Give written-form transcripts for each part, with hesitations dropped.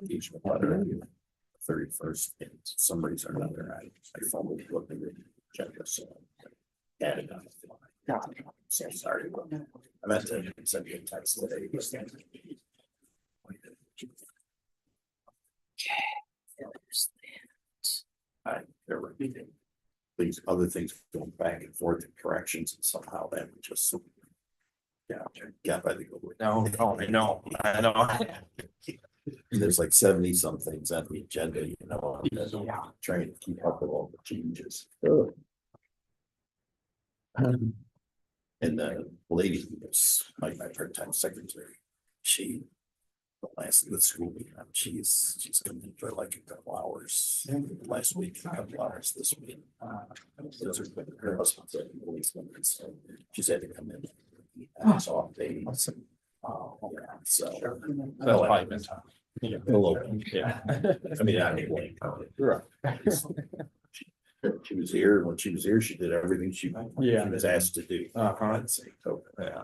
Each letter, 31st, and for some reason or another, I fumbled looking at the agenda, so. Added on. So sorry. I meant to send you a text today. There were these other things going back and forth and corrections, and somehow that would just. Yeah, got by the go. No, I know. There's like 70 some things on the agenda, you know, Yeah. trying to keep up with all the changes. And the lady who was my part-time secretary, she. Last with school, she's coming in for like a couple hours last week, a couple hours this week. Her husband's a policeman, so she's had to come in. It's off day. Yeah, so. That's 5 minutes. Yeah, a little, yeah. I mean, I didn't blame her. She was here, when she was here, she did everything she was asked to do. Uh-huh. So, yeah.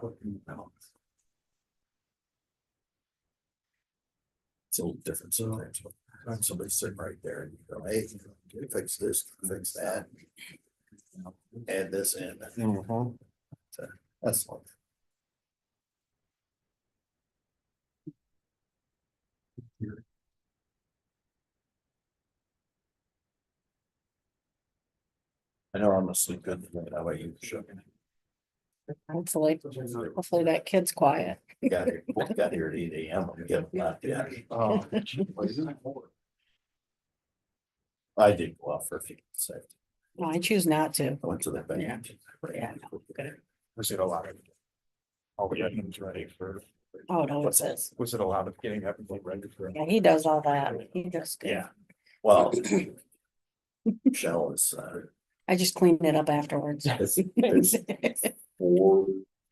It's a little different sometimes. When somebody's sitting right there and you go, hey, can you fix this, fix that. Add this in. So, that's all. I know I'm gonna sleep good tonight. How about you? Hopefully that kid's quiet. Got here at 8 AM. I'm getting back, yeah. Oh. I did go out for a few minutes. No, I choose not to. I went to the bank. Yeah. Was it a lot of? All the items ready for? Oh, no, it says. Was it a lot of getting everything ready for? Yeah, he does all that. He does good. Yeah, well. Michelle is, I just cleaned it up afterwards. there's 4,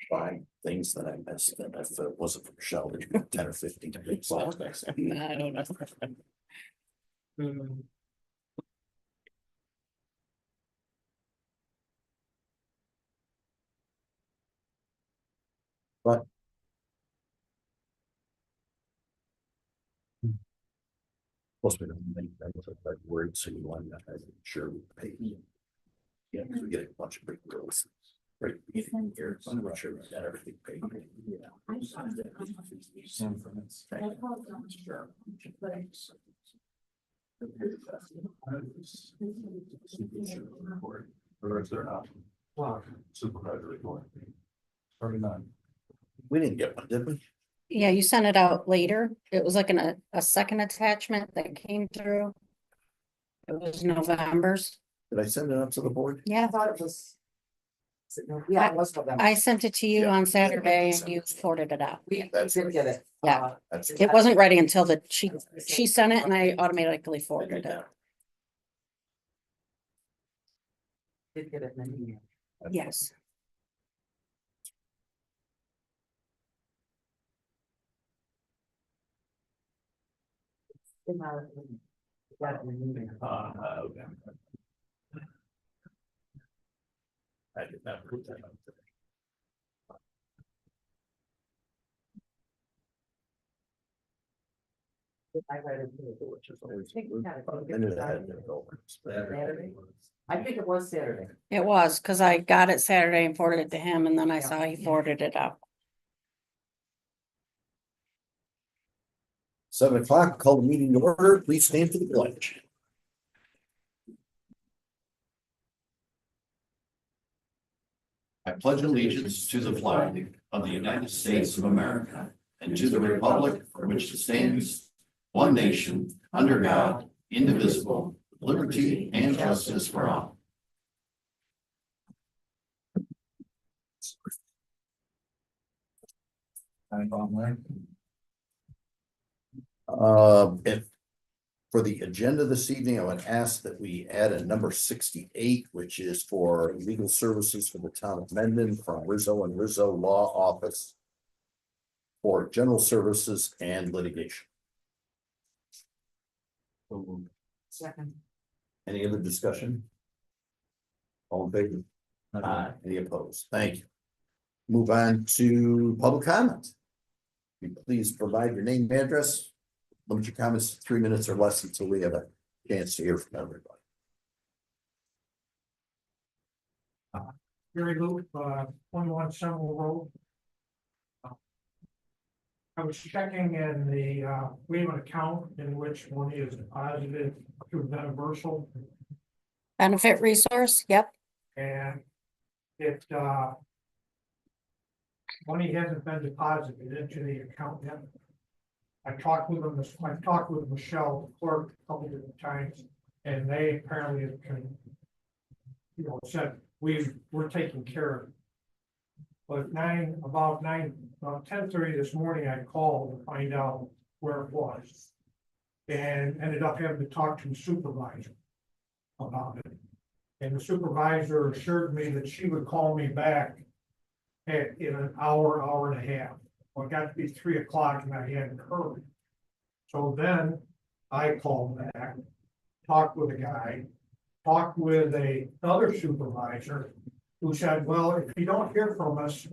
5 things that I missed, and if it wasn't for Michelle, there'd be 10 or 15 things. I don't know. But. Plus, we don't make that with that word, so you want that, I'm sure we pay. Yeah, because we get a bunch of big bills. Right, here, so I'm not sure we got everything paid. Or is there not? Supervisor report. 39. We didn't get one, did we? Yeah, you sent it out later. It was like a second attachment that came through. It was November's. Did I send it up to the board? Yeah, I thought it was. Yeah, it was November. I sent it to you Yeah. on Saturday and you forwarded it out. We That's did get it. Yeah. That's. It wasn't ready until she sent it and I automatically forwarded it. Did get it. in an email. Yes. In our- got it in an email. Okay. I did not put that up today. I read it. Which is always. I think we had it. I knew that had been over. Saturday? I think it was Saturday. It was, cause I got it Saturday and forwarded it to him and then I saw he forwarded it out. 7 o'clock, call the meeting to order. Please stand for the pledge. I pledge allegiance to the flag of the United States of America and to the republic for which it stands, one nation, under God, indivisible, with liberty and justice for all. If for the agenda this evening, I would ask that we add a number 68, which is for legal services for the town of Mendon from Rizzo and Rizzo Law Office for general services and litigation. Second. Any other discussion? All in favor? Any opposed? Thank you. Move on to public comment. Please provide your name and address. Limit your comments to 3 minutes or less until we have a chance to hear from everybody. Gary Luke, 21 Summerall Road. I was checking in the, we have an account in which money is deposited through Universal, Benefit resource, yep. and it, money hasn't been deposited into the account yet. I talked with Michelle, the clerk, a couple different times, and they apparently can, said, we're taking care of it. But about 10:30 this morning, I called to find out where it was. And ended up having to talk to the supervisor about it. And the supervisor assured me that she would call me back in an hour and a half. Well, it got to be 3 o'clock and I hadn't heard. So then I called back, talked with a guy, talked with another supervisor who said, well, if you don't hear from us,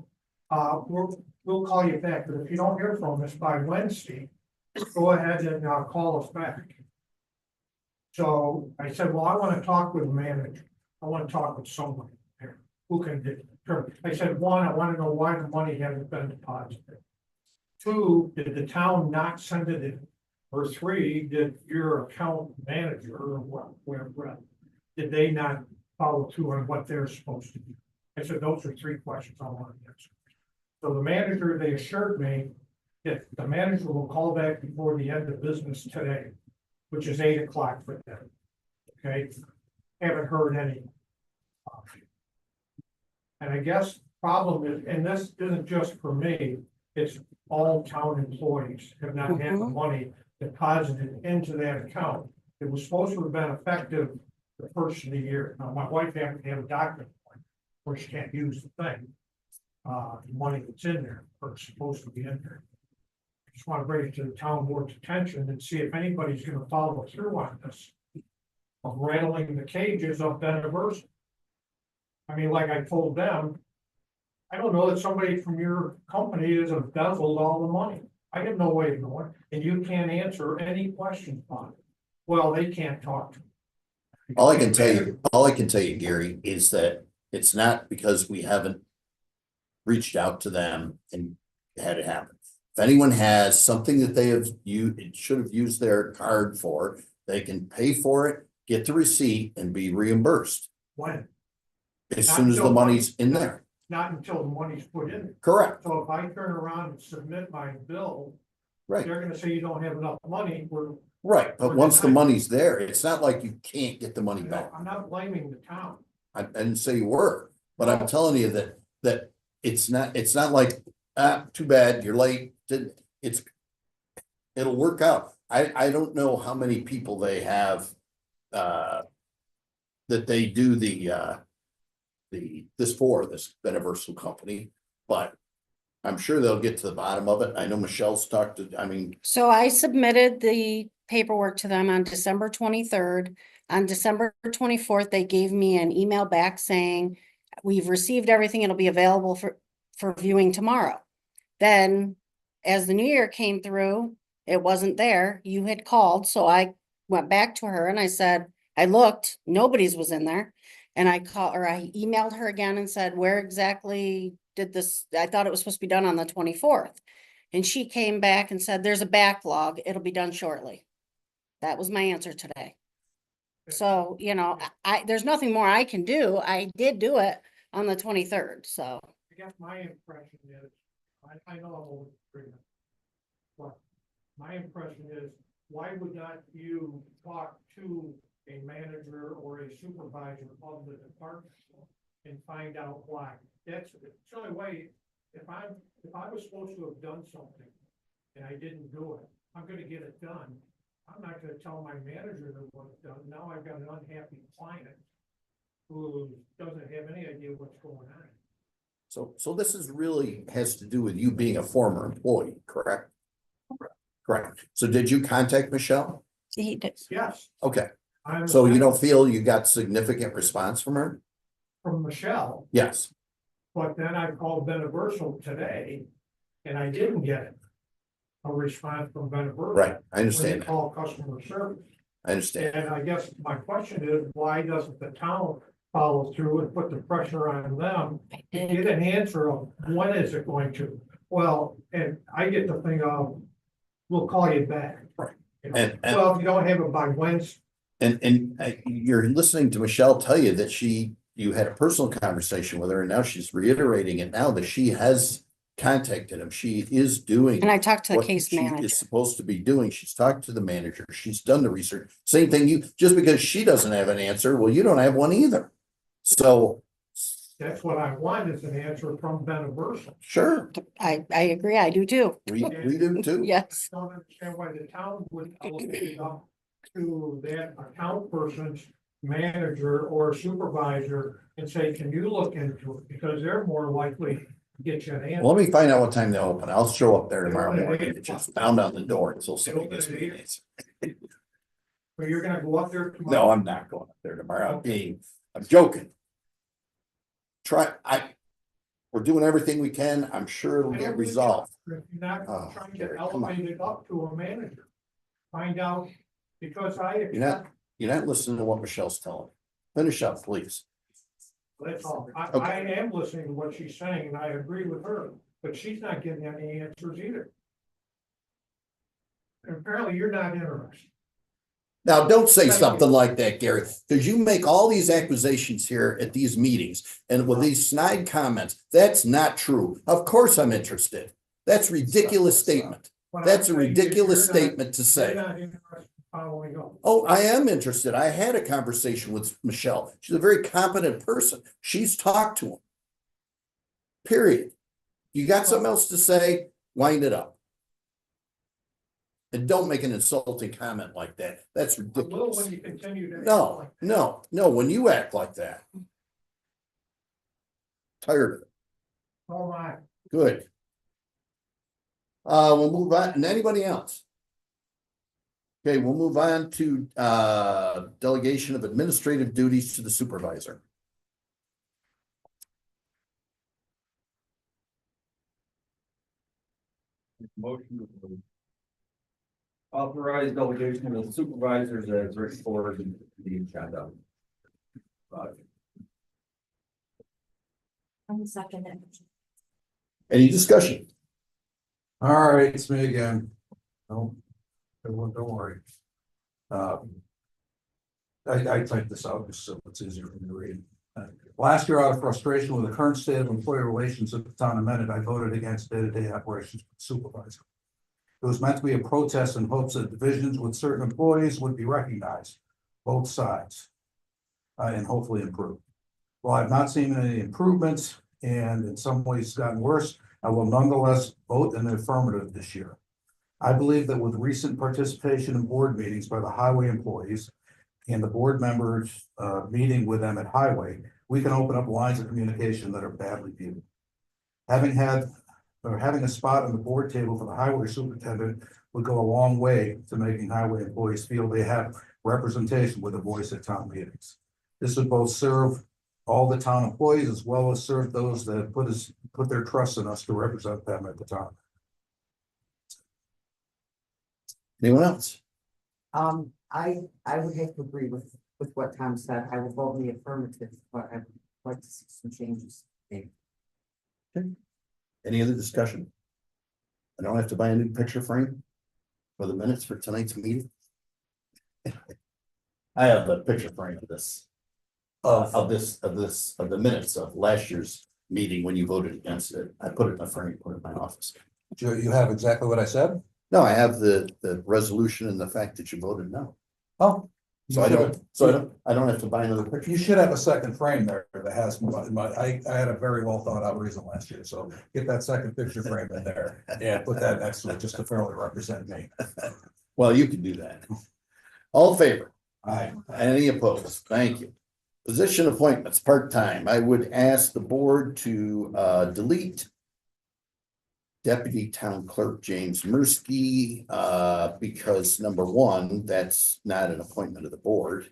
we'll call you back. But if you don't hear from us by Wednesday, go ahead and call us back. So I said, well, I want to talk with the manager. I want to talk with someone here who can determine. I said, one, I want to know why the money hasn't been deposited. 2, did the town not send it in? Or 3, did your account manager or where did they not follow through on what they're supposed to do? I said, those are 3 questions I want to answer. So the manager, they assured me that the manager will call back before the end of business today, which is 8 o'clock for them. Okay, haven't heard any. And I guess the problem is, and this isn't just for me, it's all town employees have not had the money deposited into that account. It was supposed to have been effective the first of the year. Now, my wife happened to have a doctor's appointment where she can't use the thing. The money that's in there, or it's supposed to be in there. I just want to bring it to the town board's attention and see if anybody's gonna follow through on this. Of rattling the cages of Beneverse. I mean, like I told them, I don't know that somebody from your company has embezzled all the money. I have no way of knowing, and you can't answer any questions on it. Well, they can't talk to me. All I can tell you, Gary, is that it's not because we haven't reached out to them and had it happen. If anyone has something that they have should have used their card for, they can pay for it, get the receipt, and be reimbursed When? as soon as the money's in there. Not until the money's put in. Correct, So if I turn around and submit my bill, right, they're gonna say you don't have enough money, right. But once the money's there, it's not like you can't get the money back. I'm not blaming the town. I didn't say you were, but I'm telling you that it's not like, too bad, you're late. It'll work out. I don't know how many people they have, that they do this Beneversal company, but I'm sure they'll get to the bottom of it. I know Michelle's talked to, So I submitted the paperwork to them on December 23rd. On December 24th, they gave me an email back saying, we've received everything. It'll be available for viewing tomorrow. Then as the new year came through, it wasn't there. You had called, so I went back to her and I said, I looked, nobody's was in there. And I emailed her again and said, where exactly did this, I thought it was supposed to be done on the 24th. And she came back and said, there's a backlog, it'll be done shortly. That was my answer today. So, there's nothing more I can do. I did do it on the 23rd, so. I guess my impression is, I know I'm over agreement. But my impression is, why would not you talk to a manager or a supervisor of the department and find out why? That's the only way. If I was supposed to have done something and I didn't do it, I'm gonna get it done. I'm not gonna tell my manager that it was done. Now I've got an unhappy client who doesn't have any idea what's going on. so this is really has to do with you being a former employee, correct? Correct. So did you contact Michelle? He did. Yes. Okay, I'm so you don't feel you got significant response from her? from Michelle, Yes, but then I called Beneversal today and I didn't get it. a response from Venables. Right, I When understand you that. call customer service. I understand. And I guess my question is, why doesn't the town follow through and put the pressure on them I to did. get an answer of when is it going to? Well, and I get the thing of, we'll call you back. Right. You know, And- well, if you don't have it by Wednesday, And you're listening to Michelle tell you that you had a personal conversation with her, and now she's reiterating it now that she has contacted him. She is doing And I talked to the what case she manager. is supposed to be doing. She's talked to the manager. She's done the research. Same thing just because she doesn't have an answer, well, you don't have one either. So, that's what I want is an answer from Venables. sure, I agree, I do too. we do too. Yes. I don't understand why the town would allocate it up to that account person's manager or supervisor and say, can you look into it? Because they're more likely to get you an answer. Let me find out what time they open. I'll show up there tomorrow morning and just pound on the door until somebody gives me an answer. But you're gonna go up there tomorrow? No, I'm not going up there tomorrow. I'm joking. We're doing everything we can. I'm sure it'll get resolved. If you're not Oh, trying Gary, to come on. elevate it up to a manager, find out, because I. You're not listening to what Michelle's telling. Finish up, please. That's all. I Okay. am listening to what she's saying and I agree with her, but she's not getting any answers either. And apparently you're not interested. Now, don't say Thank something you. like that, Gary, because you make all these accusations here at these meetings and with these snide comments. That's not true. Of course I'm interested. That's a ridiculous statement. What That's a I'm saying is ridiculous you're not- statement to You're say. not interested in following up. Oh, I am interested. I had a conversation with Michelle. She's a very competent person. She's talked to him. Period. You got something else to say? Wind it up. And don't make an insulting comment like that. That's I will ridiculous. when you continue to. No, when you act like that. Tired of it. Oh, my. Good. We'll move on. And anybody else? Okay, we'll move on to delegation of administrative duties to the supervisor. Motion to authorize delegation of the supervisors as written forward in the agenda. I'm second it. Any discussion? All right, it's me again. No, everyone, don't worry. I typed this out just so it's easier for me to read. Last year, out of frustration with the current state of employee relations at the town of Mendon, I voted against day-to-day operations supervisor. It was meant to be a protest in hopes that divisions with certain employees would be recognized, both sides, and hopefully improve. While I've not seen any improvements and in some ways gotten worse, I will nonetheless vote in the affirmative this year. I believe that with recent participation in board meetings by the highway employees and the board members meeting with them at highway, we can open up lines of communication that are badly viewed. Having a spot on the board table for the highway superintendent would go a long way to making highway employees feel they have representation with a voice at town meetings. This would both serve all the town employees as well as serve those that put their trust in us to represent them at the time. Anyone else? I would have to agree with what Tom said. I will vote in the affirmative, but I'd like to see some changes. Any other discussion? I don't have to buy a new picture frame for the minutes for tonight's meeting. I have the picture frame of this. Of the minutes of last year's meeting when you voted against it. I put it in a frame, put it in my office. You have exactly what I said? No, I have the resolution and the fact that you voted no. Oh. So I don't have to buy another picture. You should have a second frame there that has I had a very well thought out reason last year, so get that second picture frame in there. Yeah, put that next to it just to fairly represent me. Well, you can do that. All in favor? Aye. Any opposed? Thank you. Position appointments, part-time. I would ask the board to delete Deputy Town Clerk James Mursky, because number one, that's not an appointment of the board.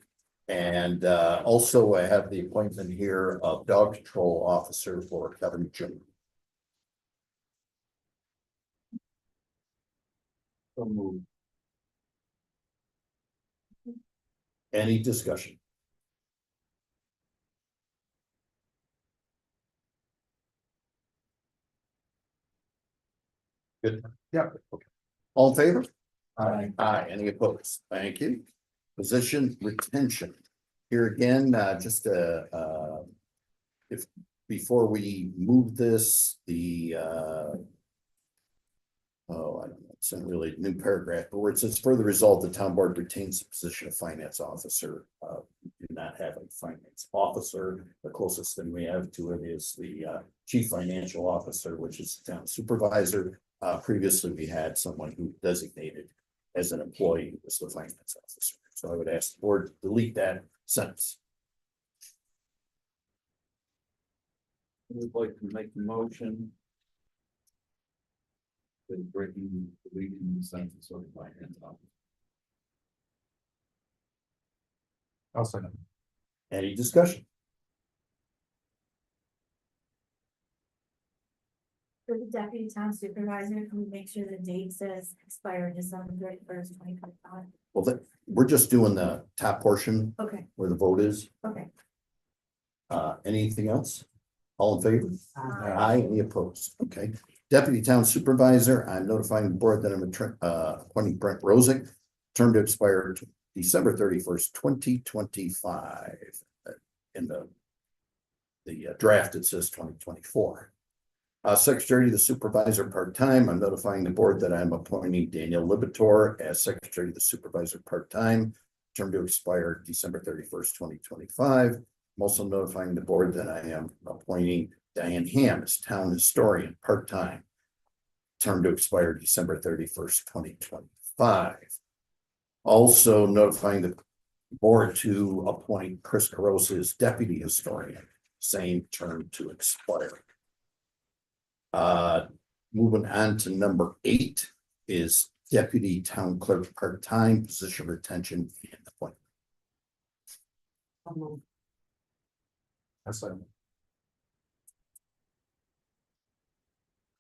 And also I have the appointment here of Dog Control Officer for Kevin June. So move. Any discussion? Good. Yep. Okay. All in favor? Aye. Aye, any opposed? Thank you. Position retention. Here again, just if, before we move this, oh, I don't know, it's not really a new paragraph, but where it says further result, the town board retains the position of finance officer. We do not have a finance officer. The closest thing we have to it is the chief financial officer, which is the town supervisor. Previously, we had someone who designated as an employee was the finance officer. So I would ask the board to delete that sentence. Would like to make the motion. That breaking, deleting the sentence of the finance officer. I'll second. Any discussion? For the deputy town supervisor, can we make sure the date says expire December 31st, 2025? Well, we're just doing the top portion Okay, where the vote is. okay. Anything else? All in favor? Aye. Aye, any opposed? Okay. Deputy Town Supervisor, I'm notifying the board that I'm appointing Brent Rosick, term to expire December 31st, 2025. In the draft, it says 2024. Secretary to the Supervisor part-time, I'm notifying the board that I'm appointing Daniel Libator as Secretary to the Supervisor part-time, term to expire December 31st, 2025. I'm also notifying the board that I am appointing Diane Ham as Town Historian part-time, term to expire December 31st, 2025. Also notifying the board to appoint Chris Carosa as Deputy Historian, same term to expire. Moving on to number 8 is Deputy Town Clerk part-time, position retention and appointment. I'll move. I'll second.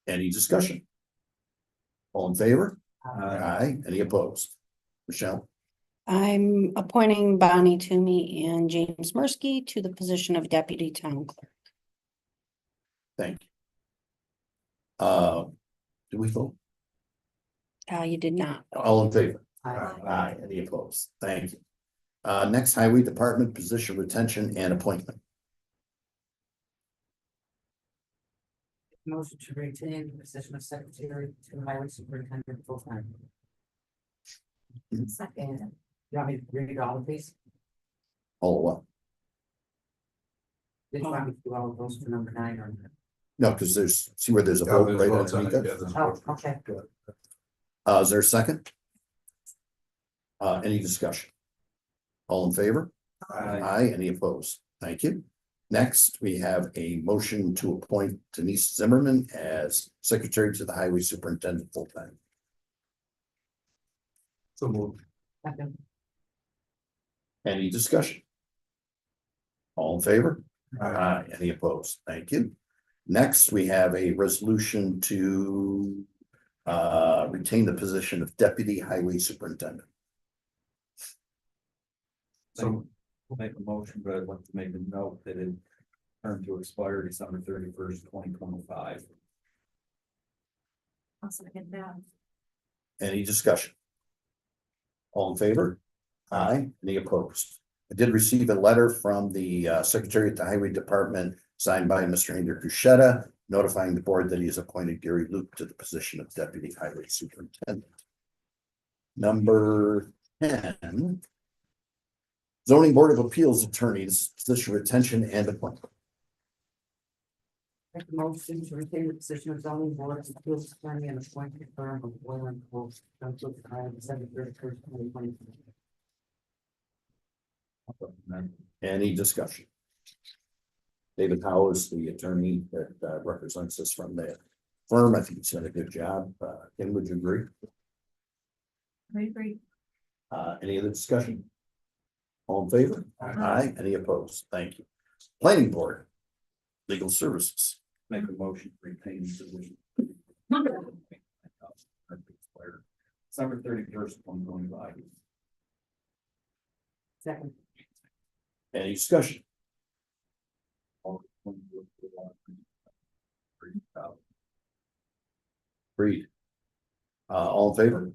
Any discussion? All in favor? Aye. Aye. Any opposed? Michelle? I'm appointing Bonnie Toomey and James Mursky to the position of deputy town clerk. Thank you. Do we vote? You did not. All in favor? Aye. Aye. Any opposed? Thank you. Next, Highway Department, position retention and appointment. Motion to retain the position of secretary to the highway superintendent full time. Second. You want me to read all of these? All what? Did you want me to do all of those for number 9 or? No, because see where there's a vote right underneath it? Oh, okay. Is there a second? Any discussion? All in favor? Aye. Any opposed? Thank you. Next, we have a motion to appoint Denise Zimmerman as Secretary to the Highway Superintendent full-time. So move. Second. Any discussion? All in favor? Aye. Any opposed? Thank you. Next, we have a resolution to retain the position of Deputy Highway Superintendent. So we'll make a motion, but I'd like to make a note that it term to expire December 31st, 2025. I'll second that. Any discussion? All in favor? Aye. Any opposed? I did receive a letter from the Secretary at the Highway Department signed by Mr. Andrew Cushetta, notifying the board that he has appointed Gary Luke to the position of Deputy Highway Superintendent. Number 10. Zoning Board of Appeals Attorneys, position retention and appointment. Make a motion to retain the position of zoning board of appeals attorney and appointed firm of Boyle and Cole, Township of Iowa, December 31st, 2020. Any discussion? David Howe is the attorney that represents us from the firm. I think he's done a good job. Ken, would you agree? I agree. Any other discussion? All in favor? Aye. Any opposed? Thank you. Planning Board, Legal Services. Make a motion to retain the position. December 31st, 2025. Second, Any discussion? Agreed. All in favor?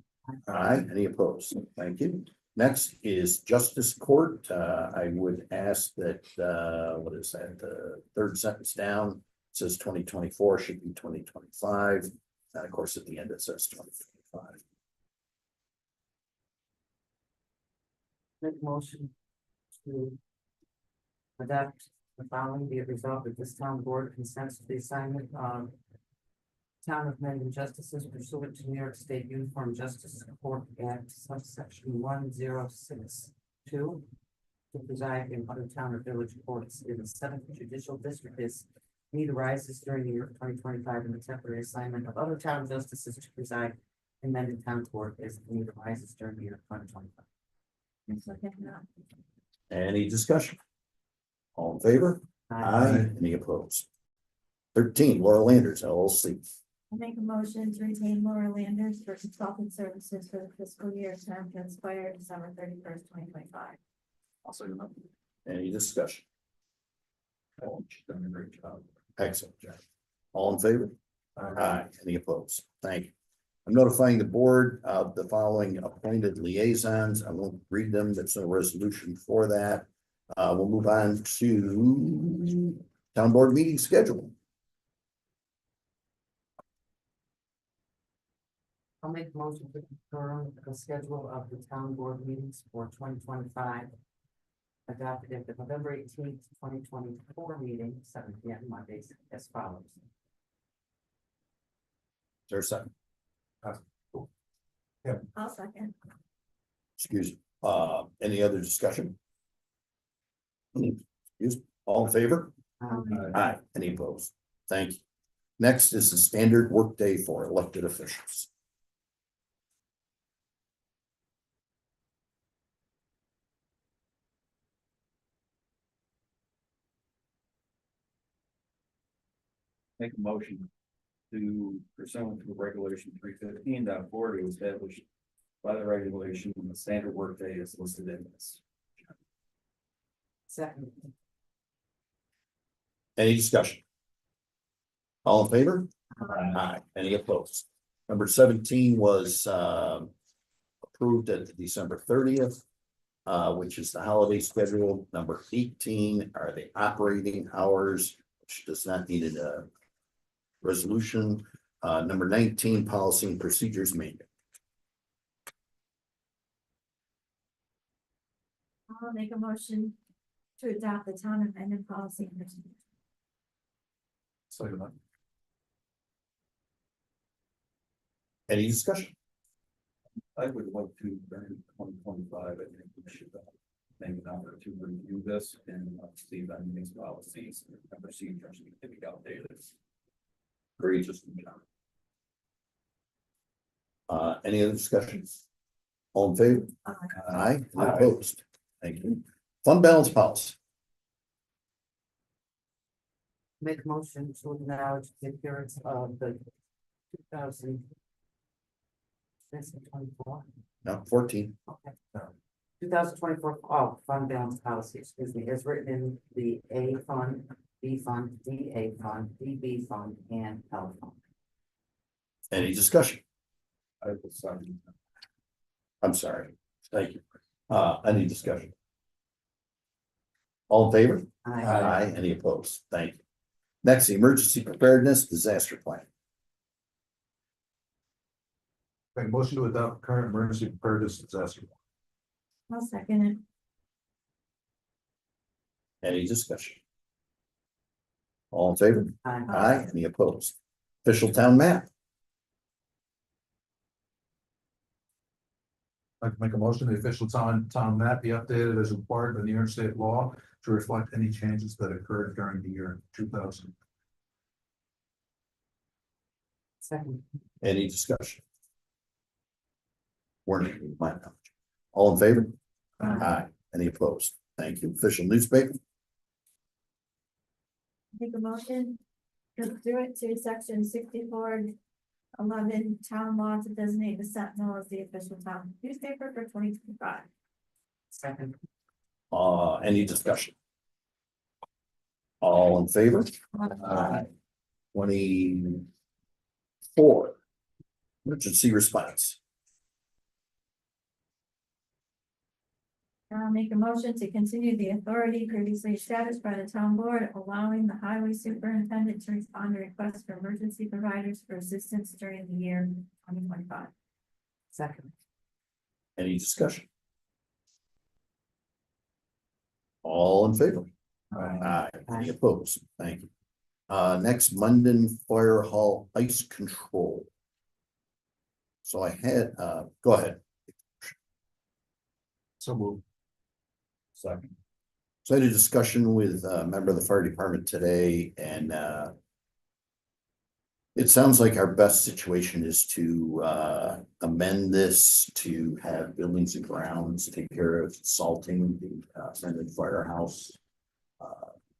Aye. Any opposed? Thank you. Next is Justice Court. I would ask that, what is that, the third sentence down, says 2024, should be 2025. And of course, at the end, it says 2025. make a motion to adopt the following, be it resolved that this town board consents to the assignment of Town of Mendon justices pursuant to New York State Uniform Justice Court Act subsection 1062 to preside in other town or village courts in the seventh judicial district is need arises during the year 2025 and the temporary assignment of other town justices to preside in Mendon Town Court is need arises during the year 2025. Any discussion? All in favor? Aye. Any opposed? 13, Laura Landers, LLC. I make a motion to retain Laura Landers for consultant services for the fiscal year term to expire December 31st, 2025. Also, you know, Any discussion? she's done a great job. Excellent, Jack. All in favor? Aye. Any opposed? Thank you. I'm notifying the board of the following appointed liaisons. I won't read them. There's no resolution for that. We'll move on to town board meeting schedule. I'll make a motion to confirm the schedule of the town board meetings for 2025. Adopted at the November 18th, 2024 meeting, 7 p.m. Mondays as follows. Is there a second? I'll second. Excuse me. Any other discussion? Excuse, all in favor? Aye. Any opposed? Thank you. Next is the standard workday for elected officials. Make a motion to pursuant to regulation 315.4 to establish by the regulation when the standard workday is listed in this. Second, Any discussion? All in favor? Aye. Any opposed? Number 17 was approved at the December 30th, which is the holiday schedule. Number 18 are the operating hours, which does not need a resolution. Number 19, policy and procedures manual. I'll make a motion to adopt the town of Mendon policy and procedures. Second that. Any discussion? I would like to, during 2025, I think we should make an effort to review this and see if any of these policies and procedures need to be outdated. Agreed. Any other discussions? All in favor? Aye. Any opposed? Thank you. Fund balance policy. make a motion to acknowledge the appearance of the 2000. That's 24. No, 14. Okay. 2024 fund balance policy, excuse me, is written in the A fund, B fund, DA fund, DB fund, and L fund. Any discussion? I will second. I'm sorry. Thank you. Any discussion? All in favor? Aye. Any opposed? Thank you. Next, the emergency preparedness disaster plan. Make a motion to adopt current emergency preparedness disaster. I'll second it. Any discussion? All in favor? Aye. Any opposed? Official town map. I'd like to make a motion, the official town map be updated as required by New York State law to reflect any changes that occurred during the year 2000. Second, Any discussion? Warning, my knowledge. All in favor? Aye. Any opposed? Thank you. Official newspaper. Make a motion to do it to section 64 11, town law to designate the Sentinel as the official town newspaper for 2025. Second. Any discussion? All in favor? 24. Emergency response. Make a motion to continue the authority previously established by the town board, allowing the highway superintendent to respond to requests for emergency providers for assistance during the year 2025. Second. Any discussion? All in favor? Aye. Any opposed? Thank you. Next, Munden Fire Hall Ice Control. So I had, go ahead. So move. Second. So I had a discussion with a member of the fire department today, and it sounds like our best situation is to amend this to have buildings and grounds take care of salting the Munden Firehouse.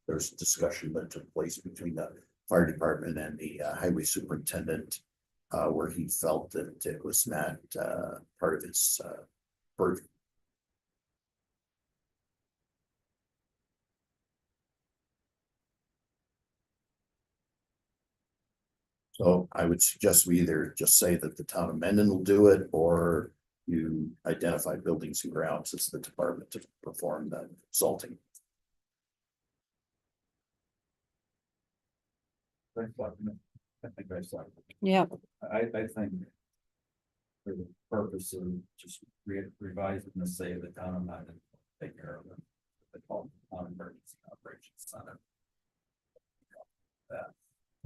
There's discussion that took place between the fire department and the highway superintendent, where he felt that it was not part of his purview. So I would suggest we either just say that the town of Mendon will do it, or you identify buildings and grounds as the department to perform the salting. I think I saw. Yeah, I think. For the purpose of just revising the say of the town of Mendon, take care of it. They call it town emergency operations center.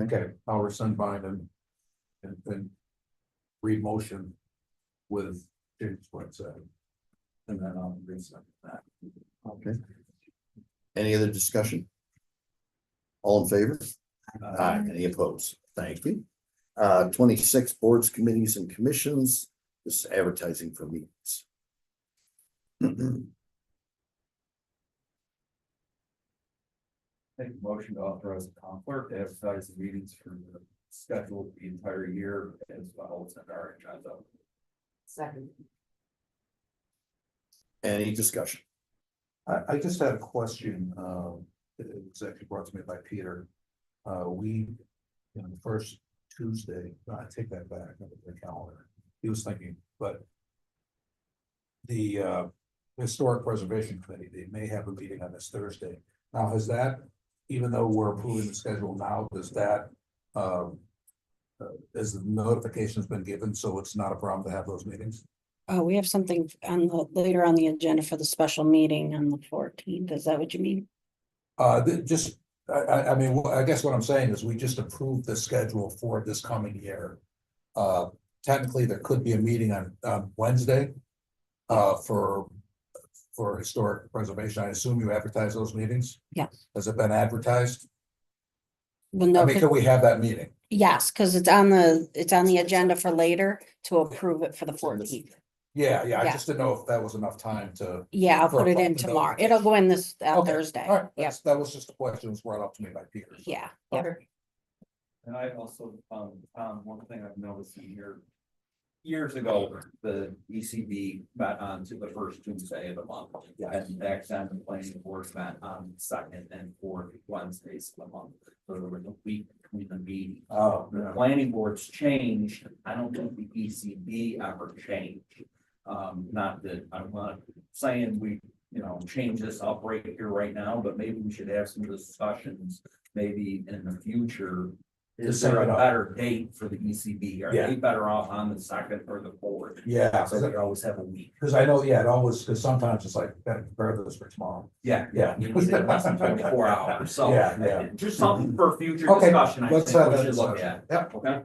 Okay, I'll rescind mine and read motion with James what said. And then I'll resend that. Okay. Any other discussion? All in favor? Aye. Any opposed? Thank you. 26 boards, committees and commissions. This is advertising for meetings. Take a motion to authorize the town clerk to advertise the meetings for the schedule the entire year as well as in our agenda. Second. Any discussion? I just had a question, it was actually brought to me by Peter. We, you know, the first Tuesday, I take that back, look at the calendar, he was thinking, but the Historic Preservation Committee, they may have a meeting on this Thursday. Now, has that, even though we're approving the schedule now, does that, has the notifications been given, so it's not a problem to have those meetings? we have something on the, later on the agenda for the special meeting on the 14th. Is that what you mean? Just, I mean, I guess what I'm saying is we just approved the schedule for this coming year. Technically, there could be a meeting on Wednesday for historic preservation. I assume you advertise those meetings? Yes. Has it been advertised? Well, no, I mean, can we have that meeting? yes, because it's on the agenda for later to approve it for the 14th. Yeah, I Yeah. just didn't know if that was enough time to. Yeah, I'll For put a it in public tomorrow. notification. It'll go in this Okay, Thursday. All right, Yep. that was just a question that was brought up to me by Peter. Yeah. Okay. And I also found one thing I've noticed in here. Years ago, the ECB met on to the first Tuesday of the month. And next time the planning board met on the second and fourth Wednesdays of the month. So there was a week between the meetings. Oh, The planning boards changed. I don't think the ECB ever changed. Not that I'm not saying we, change this up right here, right now, but maybe we should have some discussions. Maybe in the future. Is set there it a up. better date for the ECB? Are Yeah. they better off on the second or the fourth? yeah, So we always have a week. because I know, yeah, it always, because sometimes it's like, gotta prepare this for tomorrow. Yeah, Yeah. You need less than 24 hours, so. Yeah, yeah. Just something for future Okay, discussion, I let's think have we that should look discussion. at. Yep. Okay.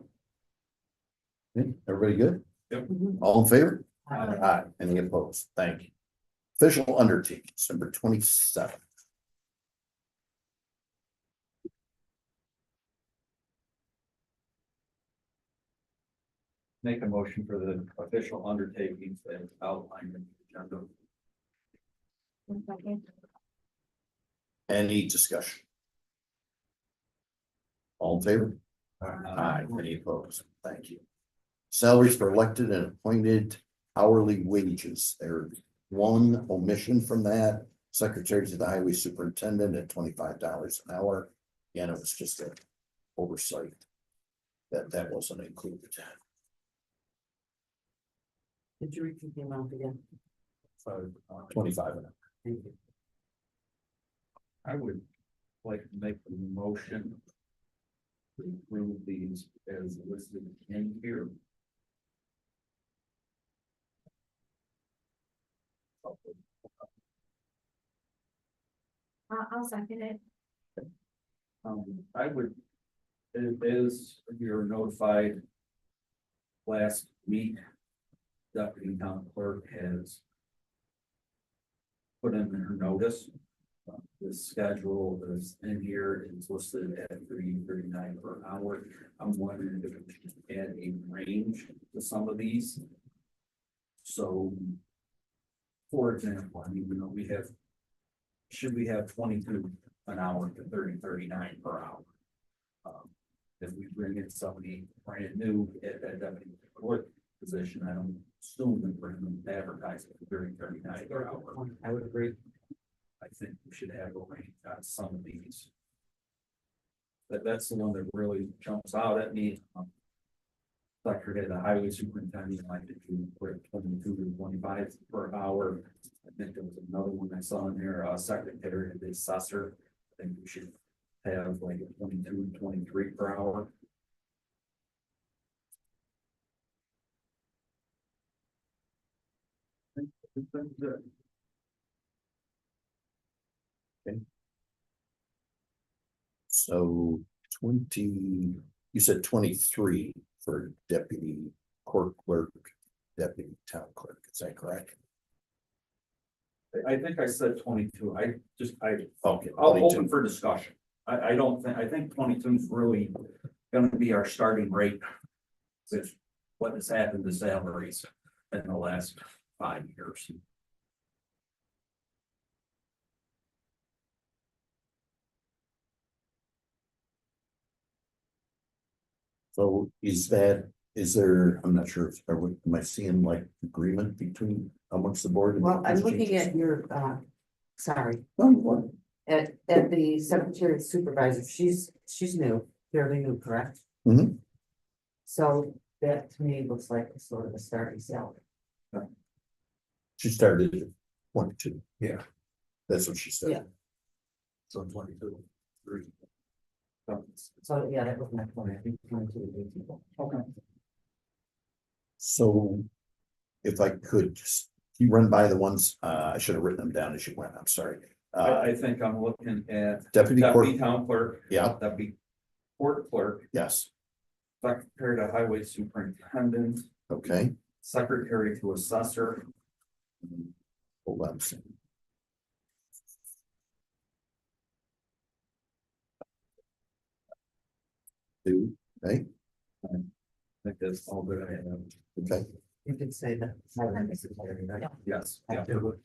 Okay, everybody good? Yep. All in favor? Aye. Aye. Any opposed? Thank you. Official undertakings, number 27. Make a motion for the official undertakings as outlined in the agenda. Second. Any discussion? All in favor? All right. Aye. Any opposed? Thank you. Salaries for elected and appointed hourly wages. There's one omission from that. Secretary to the highway superintendent at $25 an hour. Again, it was just an oversight. That wasn't included. Did you repeat the amount again? 25 an hour. Thank you. I would like to make a motion to approve these as listed in here. I'll second it. I would, it is, you're notified. Last week, deputy town clerk has put in her notice. The schedule is in here, it's listed at $3.39 per hour. I'm wondering if we should add a range to some of these. So, for example, I mean, we have, should we have 22 an hour to 39 per hour? If we bring in somebody brand new at that deputy clerk position, I don't assume that we're going to advertise it for 39 per hour. I would agree. I think we should have a range on some of these. That's the one that really jumps out at me. Secretary, the highway superintendent, like to do 22 to 25 per hour. I think there was another one I saw in there, secretary, the assessor. I think we should have like a 22 to 23 per hour. I think that's good. So 20, you said 23 for deputy court clerk, deputy town clerk, is that correct? I think I said 22. Okay, I'll 22. open for discussion. I don't think, I think 22 is really gonna be our starting rate. With what has happened to salaries in the last 5 years. So is there, I'm not sure, am I seeing like agreement between amongst the board? Well, I'm looking at your, sorry, Oh, what? at the secretary supervisor, she's new, fairly new, correct? Mhm. So that to me looks like a sort of a starting salary. She started at 22. Yeah. That's what she said. Yeah. So 22. So, yeah, that was my point, I think 22 would be people. Okay. So if I could just, you run by the ones, I should have written them down as you went, I'm sorry. I think I'm looking at Deputy deputy court, town clerk, yeah, deputy court clerk, yes, secretary to highway superintendent, okay. secretary to assessor, Hold on a second. Two, right, I think that's all that I have. okay, You did say that. Yes, yeah, Yeah, but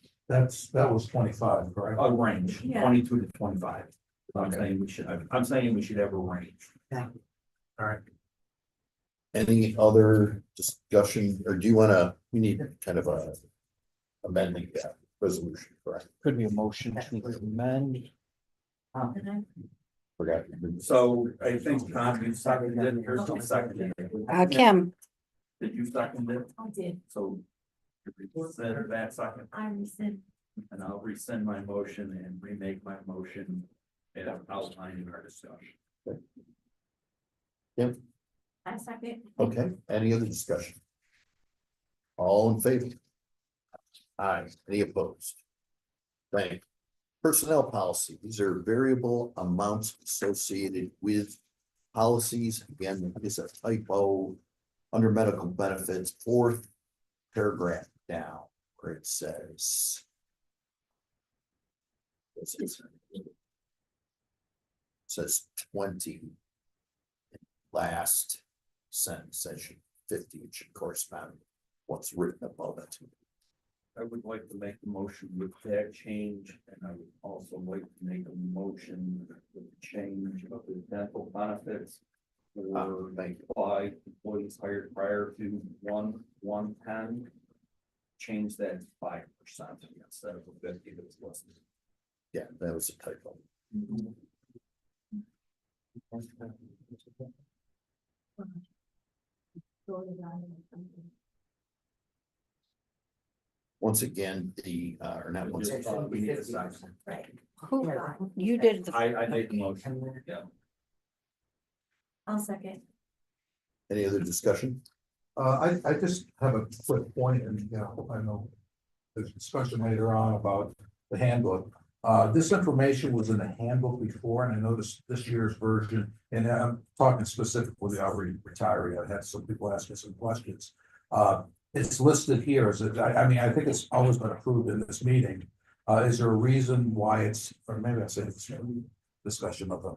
that was 25, correct? a range, Yeah. 22 to 25. I'm Okay. saying we should have a range. All right. any other discussion, or do you wanna, we need kind of a amending that resolution, correct? Could be a motion to amend. Forgot. So I think Tom, you seconded, here's some seconded. Kim, Did you second it? I did. So. Consider that second, I rescind. and I'll rescind my motion and remake my motion and outline in our discussion. I second. Okay, any other discussion? All in favor? Aye, any opposed? Thank you. Personnel policy, these are variable amounts associated with policies. Again, it is a typo under medical benefits, fourth paragraph down where it says. Says 20. Last sentence says 50, it should correspond with what's written above it. I would like to make a motion with that change, and I would also like to make a motion with the change of the dental benefits for Thank you. apply employees hired prior to 1/1/10. Change that to 5% instead of the 50 that was listed. Yeah, that was a typo. Once again, or not once again, We need a second. Right. Who, you did the, I made the motion, yeah. I'll second. any other discussion? I just have a quick point, and, you know, I know there's discussion later on about the handbook. This information was in the handbook before, and I noticed this year's version, and I'm talking specifically, the already retiree. I had some people asking some questions. It's listed here, is it, I mean, I think it's always been approved in this meeting. Is there a reason why it's, or maybe I said it's discussion of the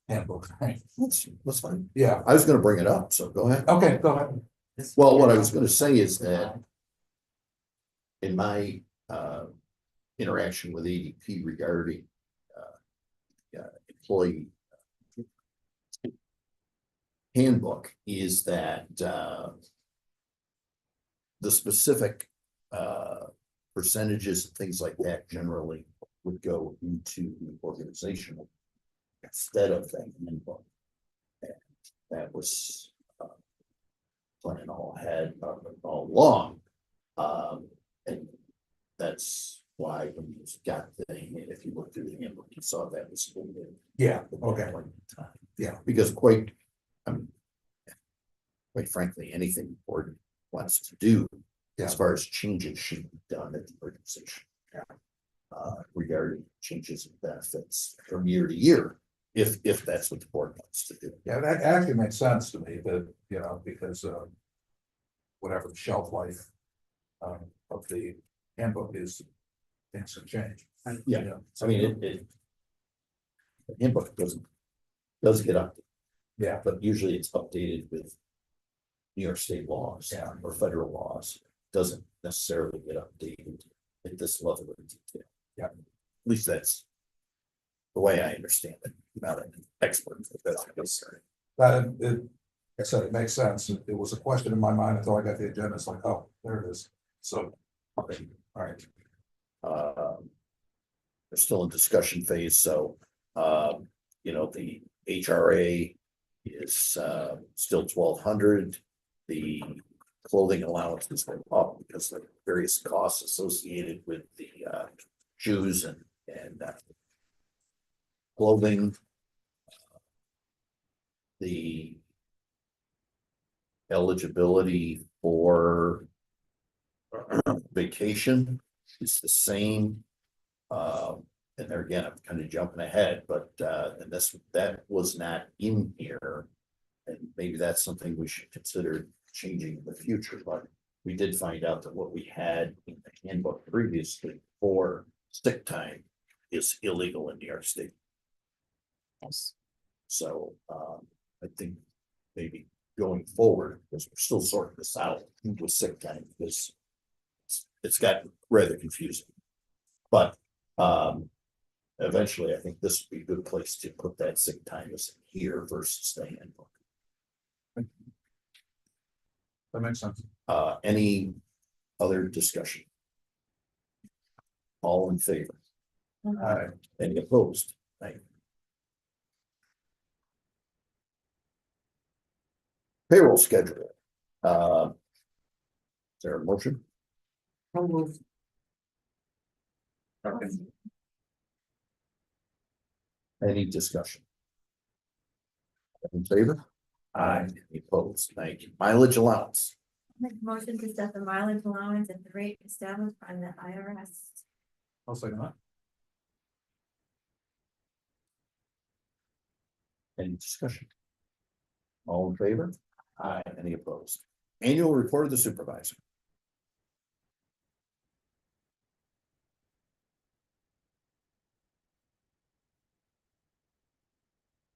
handbook? That's fine. Yeah, I was gonna bring it up, so go ahead. okay, go ahead. Well, what I was gonna say is that in my interaction with ADP regarding employee handbook is that the specific percentages and things like that generally would go into the organizational instead of the handbook. And that was plan all ahead all along. And that's why when you got the, if you look through the handbook, you saw that was. Yeah, okay. Yeah. Because I mean, quite frankly, anything the board wants to do as far as changes should be done at the organization. Regarding changes in benefits from year to year, if that's what the board wants to do. Yeah, that actually makes sense to me, that, you know, because whatever the shelf life of the handbook is, things can change. Yeah. I mean, the handbook does get updated. Yeah. But usually it's updated with New York state laws. Yeah. Or federal laws, doesn't necessarily get updated at this level of detail. Yeah. At least that's the way I understand it, not an expert, but that's concerned. That, like I said, it makes sense. It was a question in my mind until I got the agenda. It's like, oh, there it is. So, okay, all right. They're still in discussion phase, so, you know, the HRA is, still 1,200. The clothing allowance is going up because of various costs associated with the, shoes and clothing. The eligibility for vacation is the same. And there again, I'm kind of jumping ahead, but and that was not in here. And maybe that's something we should consider changing in the future, but we did find out that what we had in the handbook previously for sick time is illegal in New York State. yes, So I think maybe going forward, because we're still sorting this out with sick time, because it's gotten rather confusing. But eventually, I think this would be a good place to put that sick time as here versus the handbook. That makes sense. Any other discussion? All in favor? All right. Any opposed? Thank you. Payroll schedule. Is there a motion? Any discussion? In favor? Aye. Any opposed? Thank you. Mileage allowance. Make a motion to set the mileage allowance at the rate established by the IRS. I'll second that. Any discussion? All in favor? Aye. Any opposed? Annual report of the supervisor.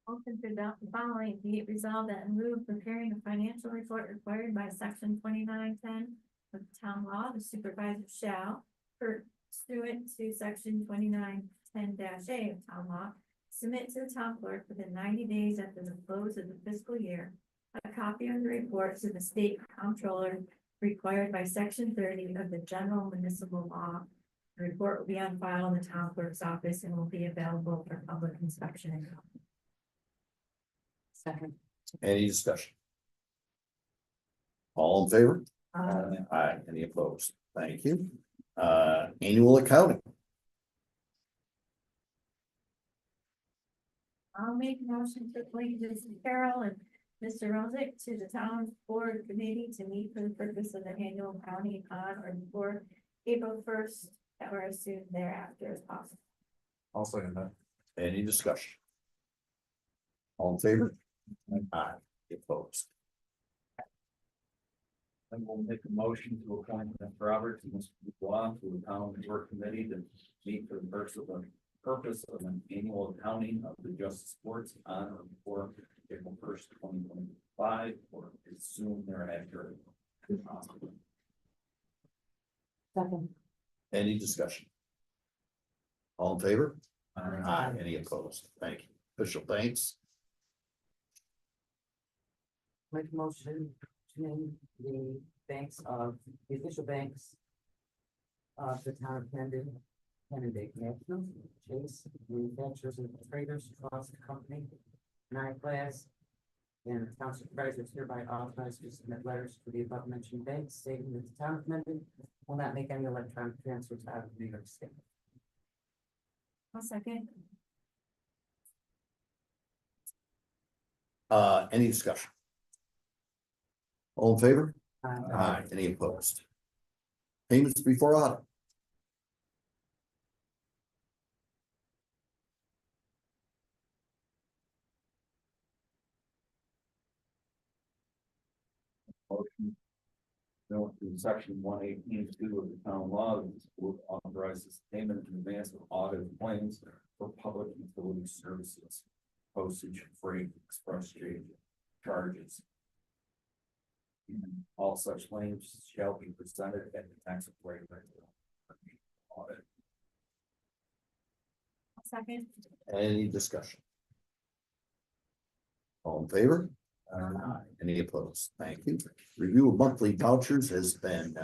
Motion to adopt the following, be it resolved that in lieu of preparing a financial report required by section 2910 of the town law, the supervisor shall, pursuant to section 2910-A of town law, Submit to the town clerk within 90 days after the close of the fiscal year. A copy of the report to the state comptroller required by section 30 of the general municipal law. The report will be on file in the town clerk's office and will be available for public inspection. Second. Any discussion? All in favor? Uh, Aye. Any opposed? Thank you. Annual accounting. I'll make a motion to appoint Mr. Carroll and Mr. Rosick to the town board committee to meet for the purpose of the annual county on or before April 1st, or as soon thereafter as possible. I'll second that. Any discussion? All in favor? Aye. Any opposed? Then we'll make a motion to appoint Mr. Roberts and Mr. Dubois to the town work committee to meet for the purpose of an annual accounting of the justice sports on or before April 1st, 2025, or as soon thereafter as possible. second. Any discussion? All in favor? Aye. Any opposed? Thank you. Official thanks. Make a motion to name the banks of, the official banks of the town of Camden, Candidate National, Chase, Manufacturers and Traders Trust Company, Class, and the town supervisors hereby authorized to submit letters to the above mentioned banks stating that the town of Camden will not make any electronic transfers out of New York State. I'll second. Any discussion? All in favor? Uh, Any opposed? Payments before audit. Motion. Note in section 118(2) of the town law, the board authorizes payment in advance of audit claims for public utility services, postage, freight, express charges. And all such claims shall be presented at the tax rate. Audit. I'll second. Any discussion? All in favor? Any opposed? Thank you. Review of monthly vouchers has been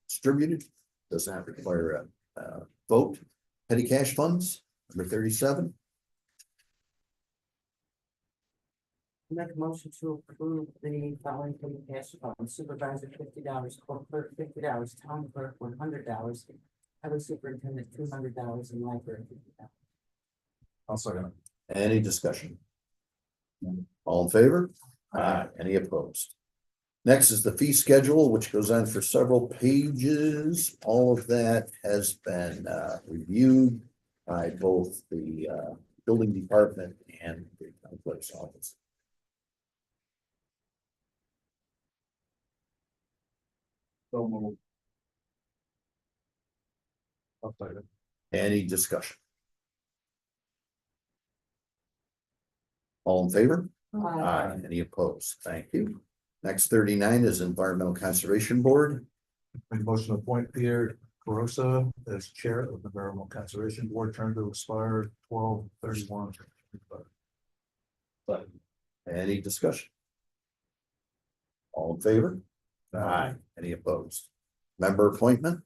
distributed. Does not require a vote. Petty cash funds, number 37. Make a motion to approve the following petty cash funds: supervisor $50, court clerk $50, town clerk $100, highway superintendent $200, and library $50. I'll second it. Any discussion? All in favor? Any opposed? Next is the fee schedule, which goes on for several pages. All of that has been reviewed by both the building department and the town clerk's office. So moved. I'll second it. Any discussion? All in favor? Any opposed? Thank you. Next 39 is Environmental Conservation Board. Make a motion to appoint Peter Carosa as chair of the Environmental Conservation Board, term to expire 12/31. Any discussion? All in favor? Any opposed? Member appointment?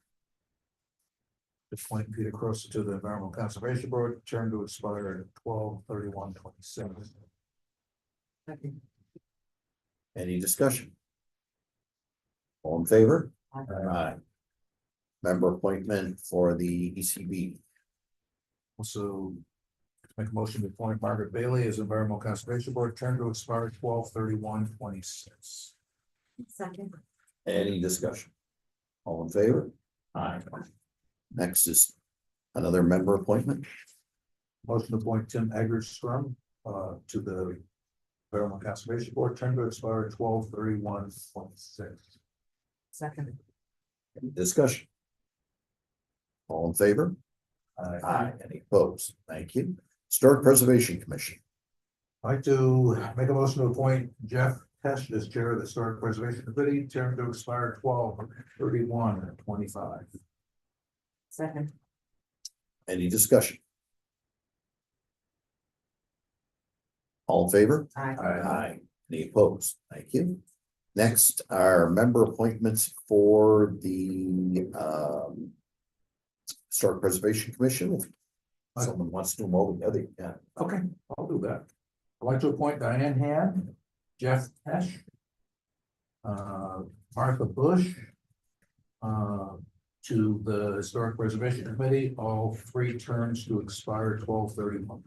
Appoint Peter Carosa to the Environmental Conservation Board, term to expire 12/31/27. Second. Any discussion? All in favor? Aye. Member appointment for the ECB. Also, make a motion to appoint Margaret Bailey as Environmental Conservation Board, term to expire 12/31/26. Second. Any discussion? All in favor? Next is another member appointment. Motion to appoint Tim Eggers-Strom to the Environmental Conservation Board, term to expire 12/31/26. Second. Any discussion? All in favor? Any opposed? Thank you. Historic Preservation Commission. I'd like to make a motion to appoint Jeff Tesh as chair of the Historic Preservation Committee, term to expire 12/31/25. Second. Any discussion? All in favor? Aye. Aye. Any opposed? Thank you. Next are member appointments for the Historic Preservation Commission. If someone wants to do them all together, yeah. Okay, I'll do that. I'd like to appoint Diane Han, Jeff Tesh, Martha Bush, to the Historic Preservation Committee, all 3 terms to expire 12/31.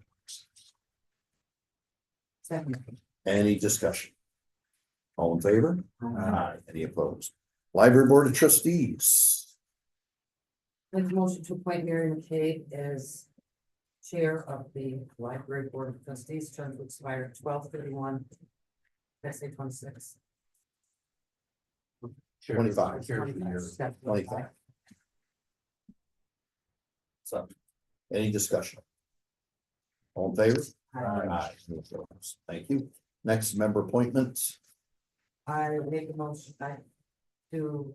Second. Any discussion? All in favor? Aye. Any opposed? Library Board of Trustees. Make a motion to appoint Mary McCabe as Chair of the Library Board of Trustees, term to expire 12/31. Let's say 26. 25. 25. So, any discussion? All in favor? Aye. Any opposed? Thank you. Next, member appointments. I make a motion to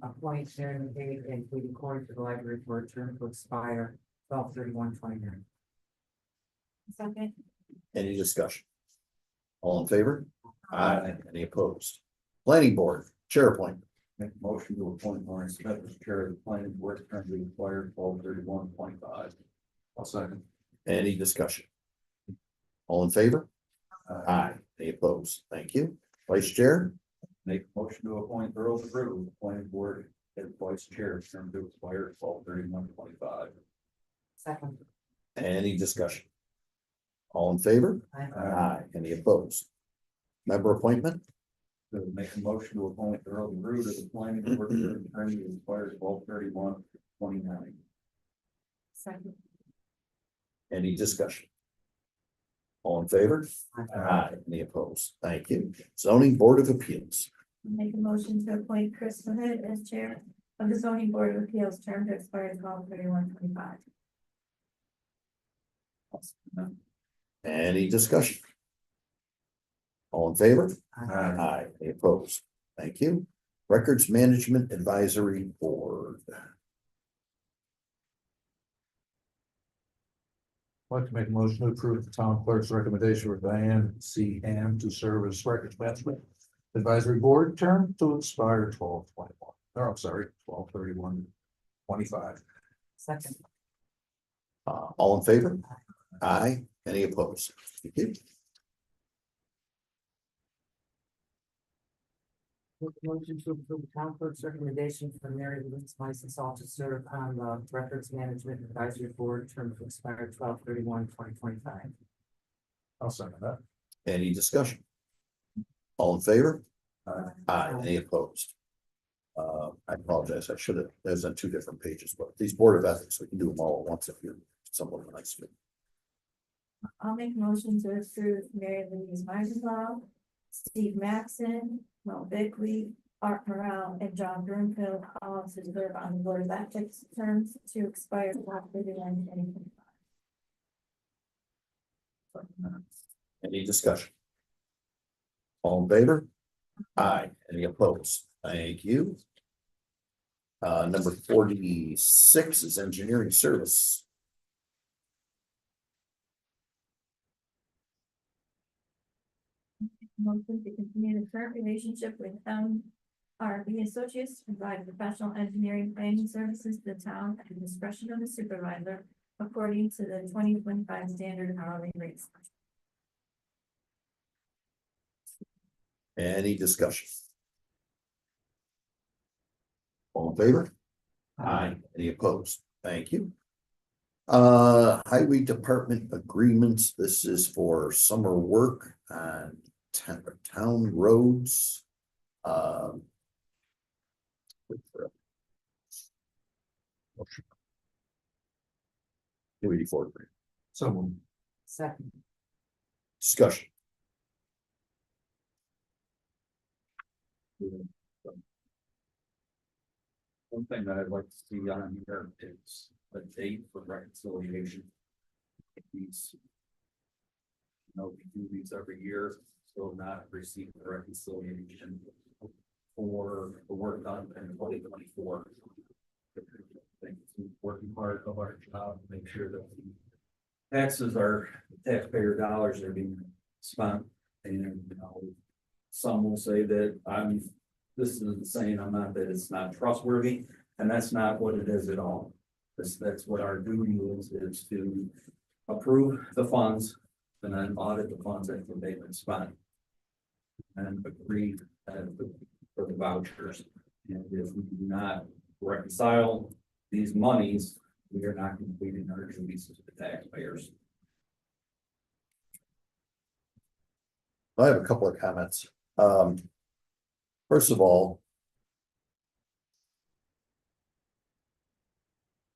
appoint Mary McCabe and Katie Corey to the Library for a term to expire 12/31/29. Second. Any discussion? All in favor? Aye. Any opposed? Planning Board, Chair appointment. Make a motion to appoint Lawrence Smith as chair of the planning board, currently required 12/31/25. I'll second. Any discussion? All in favor? Aye. Any opposed? Thank you. Vice Chair, Make a motion to appoint Earl DeRue, the planning board as vice chair, term to expire 12/31/25. Second. any discussion? All in favor? Aye. Any opposed? Member appointment, Make a motion to appoint Earl DeRue to the planning board, term to expire 12/31/29. Second. any discussion? All in favor? Aye. Any opposed? Thank you. Zoning Board of Appeals. Make a motion to appoint Chris Hood as chair of the zoning board of appeals, term to expire 12/31/25. Any discussion? All in favor? Aye. Aye. Any opposed? Thank you. Records Management Advisory Board. I'd like to make a motion to approve the town clerk's recommendation for Diane C. Ham to serve as records management advisory board, term to expire 12/21. Or I'm sorry, 12/31/25. Second. All in favor? Aye. Any opposed? Thank you. Make a motion to approve the town clerk's recommendation for Mary Louise Meisel to serve on the Records Management Advisory Board, term to expire 12/31/2025. I'll second that. Any discussion? All in favor? Aye. Aye. Any opposed? I apologize. I should have, there's on 2 different pages, but these Board of Ethics, we can do them all at once if you're someone who likes to. I'll make a motion to approve Mary Louise Meisenthal, Steve Maxon, Mo Bickley, Art Morrell, and John Broomfield, all to serve on the board of ethics, terms to expire 12/31/2025. Any discussion? All in favor? Aye. Any opposed? Thank you. Number 46 is Engineering Service. Motion to continue the current relationship with MRB Associates to provide professional engineering planning services to the town at the discretion of the supervisor according to the 2025 standard hourly rates. Any discussion? All in favor? Aye. Any opposed? Thank you. Highway Department agreements. This is for summer work on town roads. Someone. Second. Discussion. One thing that I'd like to see on here is a date for reconciliation. These. We do these every year, still not received the reconciliation for the work done in 2024. I think it's an important part of our job, to make sure that the taxes are taxpayer dollars are being spent. And, you know, some will say that this isn't saying I'm not, that it's not trustworthy, and that's not what it is at all. That's what our duty is to approve the funds and then audit the funds after they've been spent. And agree for the vouchers. And if we do not reconcile these monies, we are not completing our duties to the taxpayers. I have a couple of comments. First of all,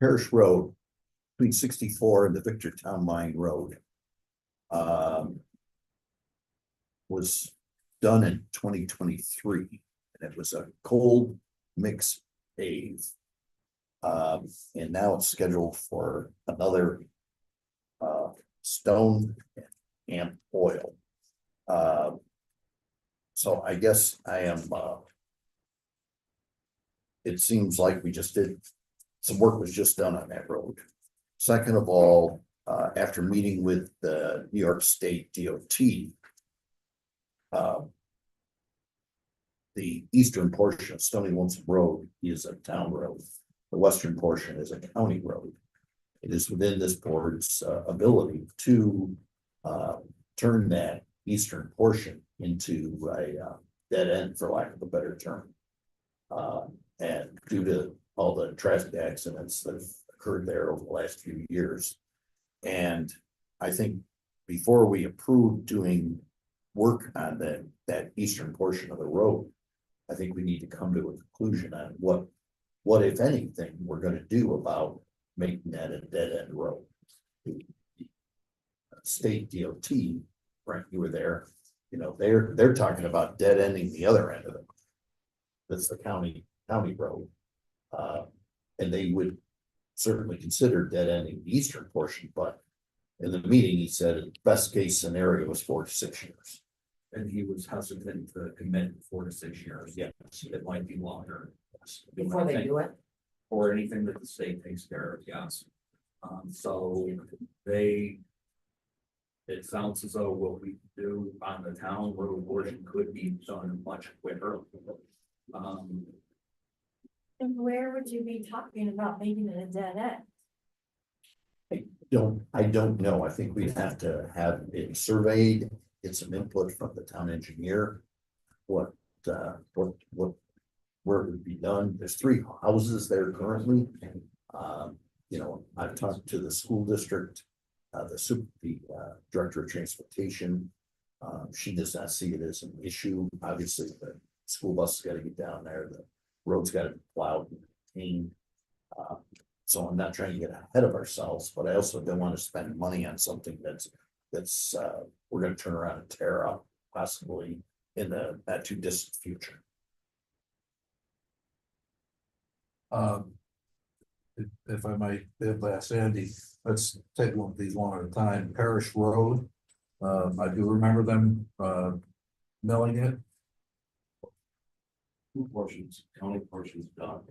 Parish Road between 64 and the Victortown Mine Road was done in 2023, and it was a cold mix pave. And now it's scheduled for another stone and oil. So I guess I am, it seems like we just did, some work was just done on that road. Second of all, after meeting with the New York State DOT, the eastern portion of Stony Lonesome Road is a town road. The western portion is a county road. It is within this board's ability to turn that eastern portion into a dead end, for lack of a better term. And due to all the traffic accidents that have occurred there over the last few years. And I think before we approve doing work on that eastern portion of the road, I think we need to come to a conclusion on what if anything, we're gonna do about making that a dead end road. The state DOT, Frank, you were there, you know, they're talking about dead ending the other end of it. That's the county road. And they would certainly consider dead ending the eastern portion, but in the meeting, he said best case scenario was 4 to 6 years. And he was hesitant to commit 4 to 6 years. Yeah. It might be longer. Before they do it, Or anything that the state takes care of, yes. So it sounds as though what we do on the town road portion could be done much quicker. And where would you be talking about making it a dead end? I don't know. I think we'd have to have it surveyed, get some input from the town engineer. Where it would be done. There's 3 houses there currently. You know, I've talked to the school district, the director of transportation. She does not see it as an issue. Obviously, the school bus has got to get down there. The road's got to be plowed and maintained. So I'm not trying to get ahead of ourselves, but I also don't want to spend money on something that's we're going to turn around and tear up possibly in the not too distant future. If I might, if I ask Andy, let's take one of these one at a time. Parish Road. I do remember them milling it. 2 portions, county portions done.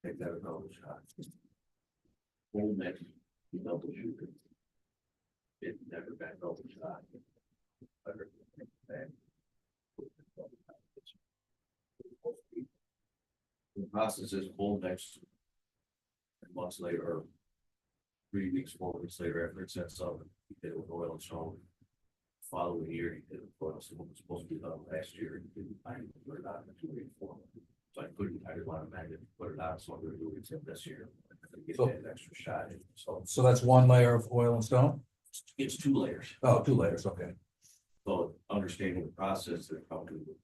Take that another shot. Full next, double shooter. It never back over shot. The process is full next. Months later, or 3 weeks, 4 weeks later, after it sets up, he did it with oil and stone. Following year, he did it with oil, so what was supposed to be done last year, he didn't find it, put it out in 2 weeks, 4 months. So I couldn't, I didn't want to manage it, put it out, so I'm gonna do it this year. Get So- that extra shot in, so So that's 1 layer of oil and stone? it's 2 layers. Oh, 2 layers, okay. So understanding the process that how to.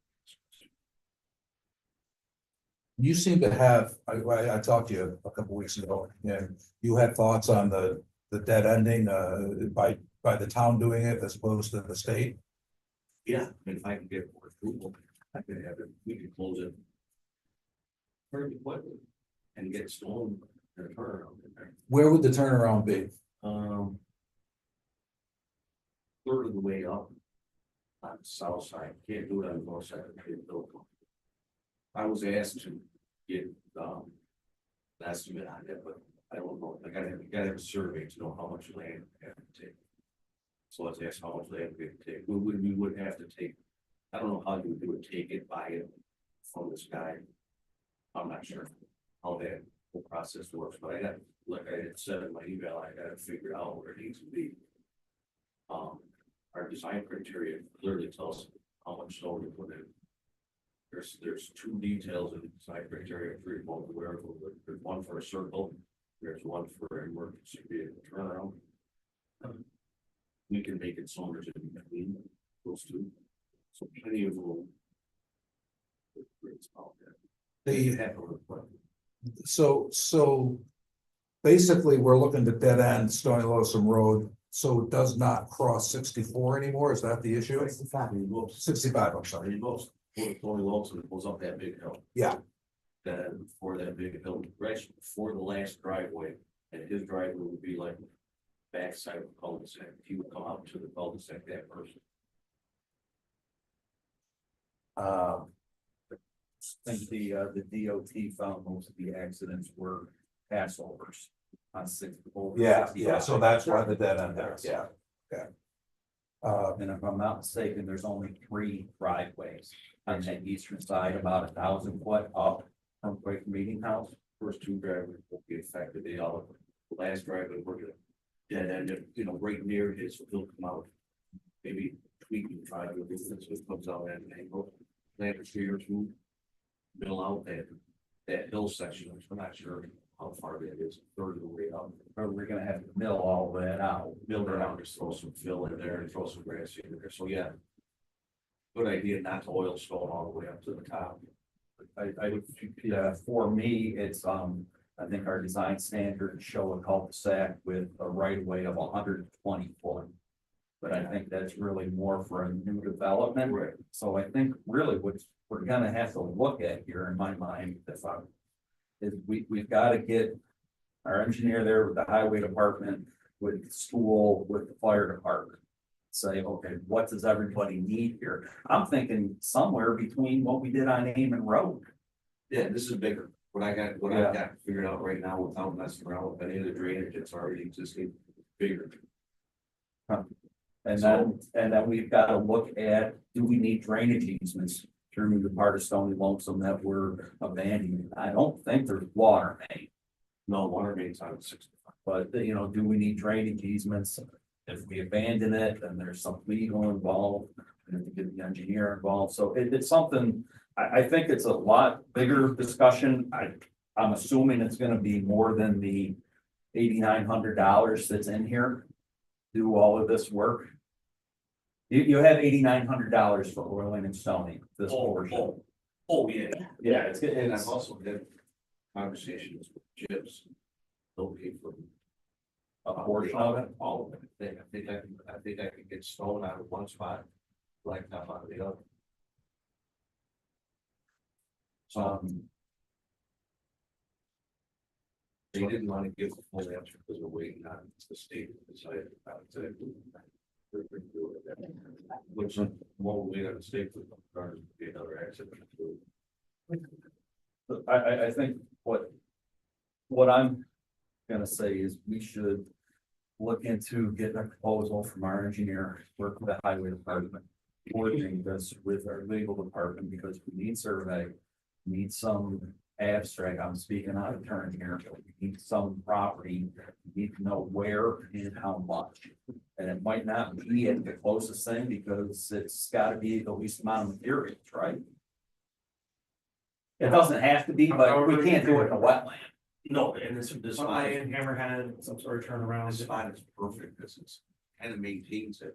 You seem to have, I talked to you a couple weeks ago, and you had thoughts on the dead ending by the town doing it as opposed to the state. Yeah, and if I can get more approval, I can have it, we can close it. Very quickly and get stone and a turnaround in there. Where would the turnaround be? Third of the way up. On the south side, can't do it on the north side. I was asked to get, an estimate on it, but I don't know, I gotta have a survey to know how much land I have to take. So let's ask how much they have to take, we would have to take, I don't know how you would do it, take it, buy it from this guy. I'm not sure how that whole process works, but I got, like I had said in my email, I gotta figure out where it needs to be. Our design criteria clearly tells how much stone to put in. There's two details in the design criteria for your both where there's one for a circle, there's one for emergency vehicle turnaround. We can make it so much in between those two, so plenty of room. You have to reflect. So basically, we're looking to dead end Stony Losum Road, so it does not cross 64 anymore, is that the issue? 65, I'm sorry. It goes, Tony Lawson, it goes up that big hill. Yeah. Then before that big hill, right before the last driveway, and his driveway would be like backside of the cul-de-sac, he would come out to the cul-de-sac, that person. I think the DOT found most of the accidents were passovers on six. So that's why the dead end there, yeah. And if I'm not mistaken, there's only 3 driveways on that eastern side, about 1,000 foot up from Quaker Meeting House. First two driveways will be affected, the last driveway, we're gonna dead end it, right near his, so he'll come out. Maybe tweak and try to, so it comes out at an angle, land spheres move. Mill out that hill section, I'm not sure how far that is, third of the way up. Or we're gonna have to mill all that out. Mill it out, just throw some fill in there and throw some grass in there, so yeah. Good idea not to oil stone all the way up to the top. For me, it's, I think our design standards show a cul-de-sac with a right of way of 120 foot. But I think that's really more for a new development. Right. So I think really what we're gonna have to look at here in my mind, is we've got to get our engineer there with the highway department, with the school, with the fire department. Say, okay, what does everybody need here? I'm thinking somewhere between what we did on Amon Road. Yeah, this is bigger, I've got figured out right now without messing around with any of the drainage, it's already existing, bigger. And then we've got to look at, do we need drainage easements through the part of Stony Lonesome that we're abandoning? I don't think there's water main, No, water mains on 65. but do we need drainage easements? If we abandon it, then there's some legal involved, and to get the engineer involved, so it's something, I think it's a lot bigger discussion. I'm assuming it's gonna be more than the $8,900 that's in here. Do all of this work. You have $8,900 for oiling and stoning this portion. Oh, yeah. Yeah, And I've also had conversations with Jibs. They'll pay for a portion of it. all of it. I think I can get stone out of one spot, blacktop out of the other. They didn't want to give the full answer because we're waiting on the state to decide about it. Which won't wait on the state for cars to be another accident. I think what I'm gonna say is we should look into getting a proposal from our engineer, work with the highway department, coordinating this with our legal department, because we need survey, we need some abstract, I'm speaking out of turn here, we need some property, we need to know where and how much. And it might not be at the closest thing, because it's gotta be the least amount of materials, right? It doesn't have to be, but we can't do it in a wetland. No, and this spot, in Hammerhead, some sort of turnaround. this spot is perfect, because it's kind of maintains it.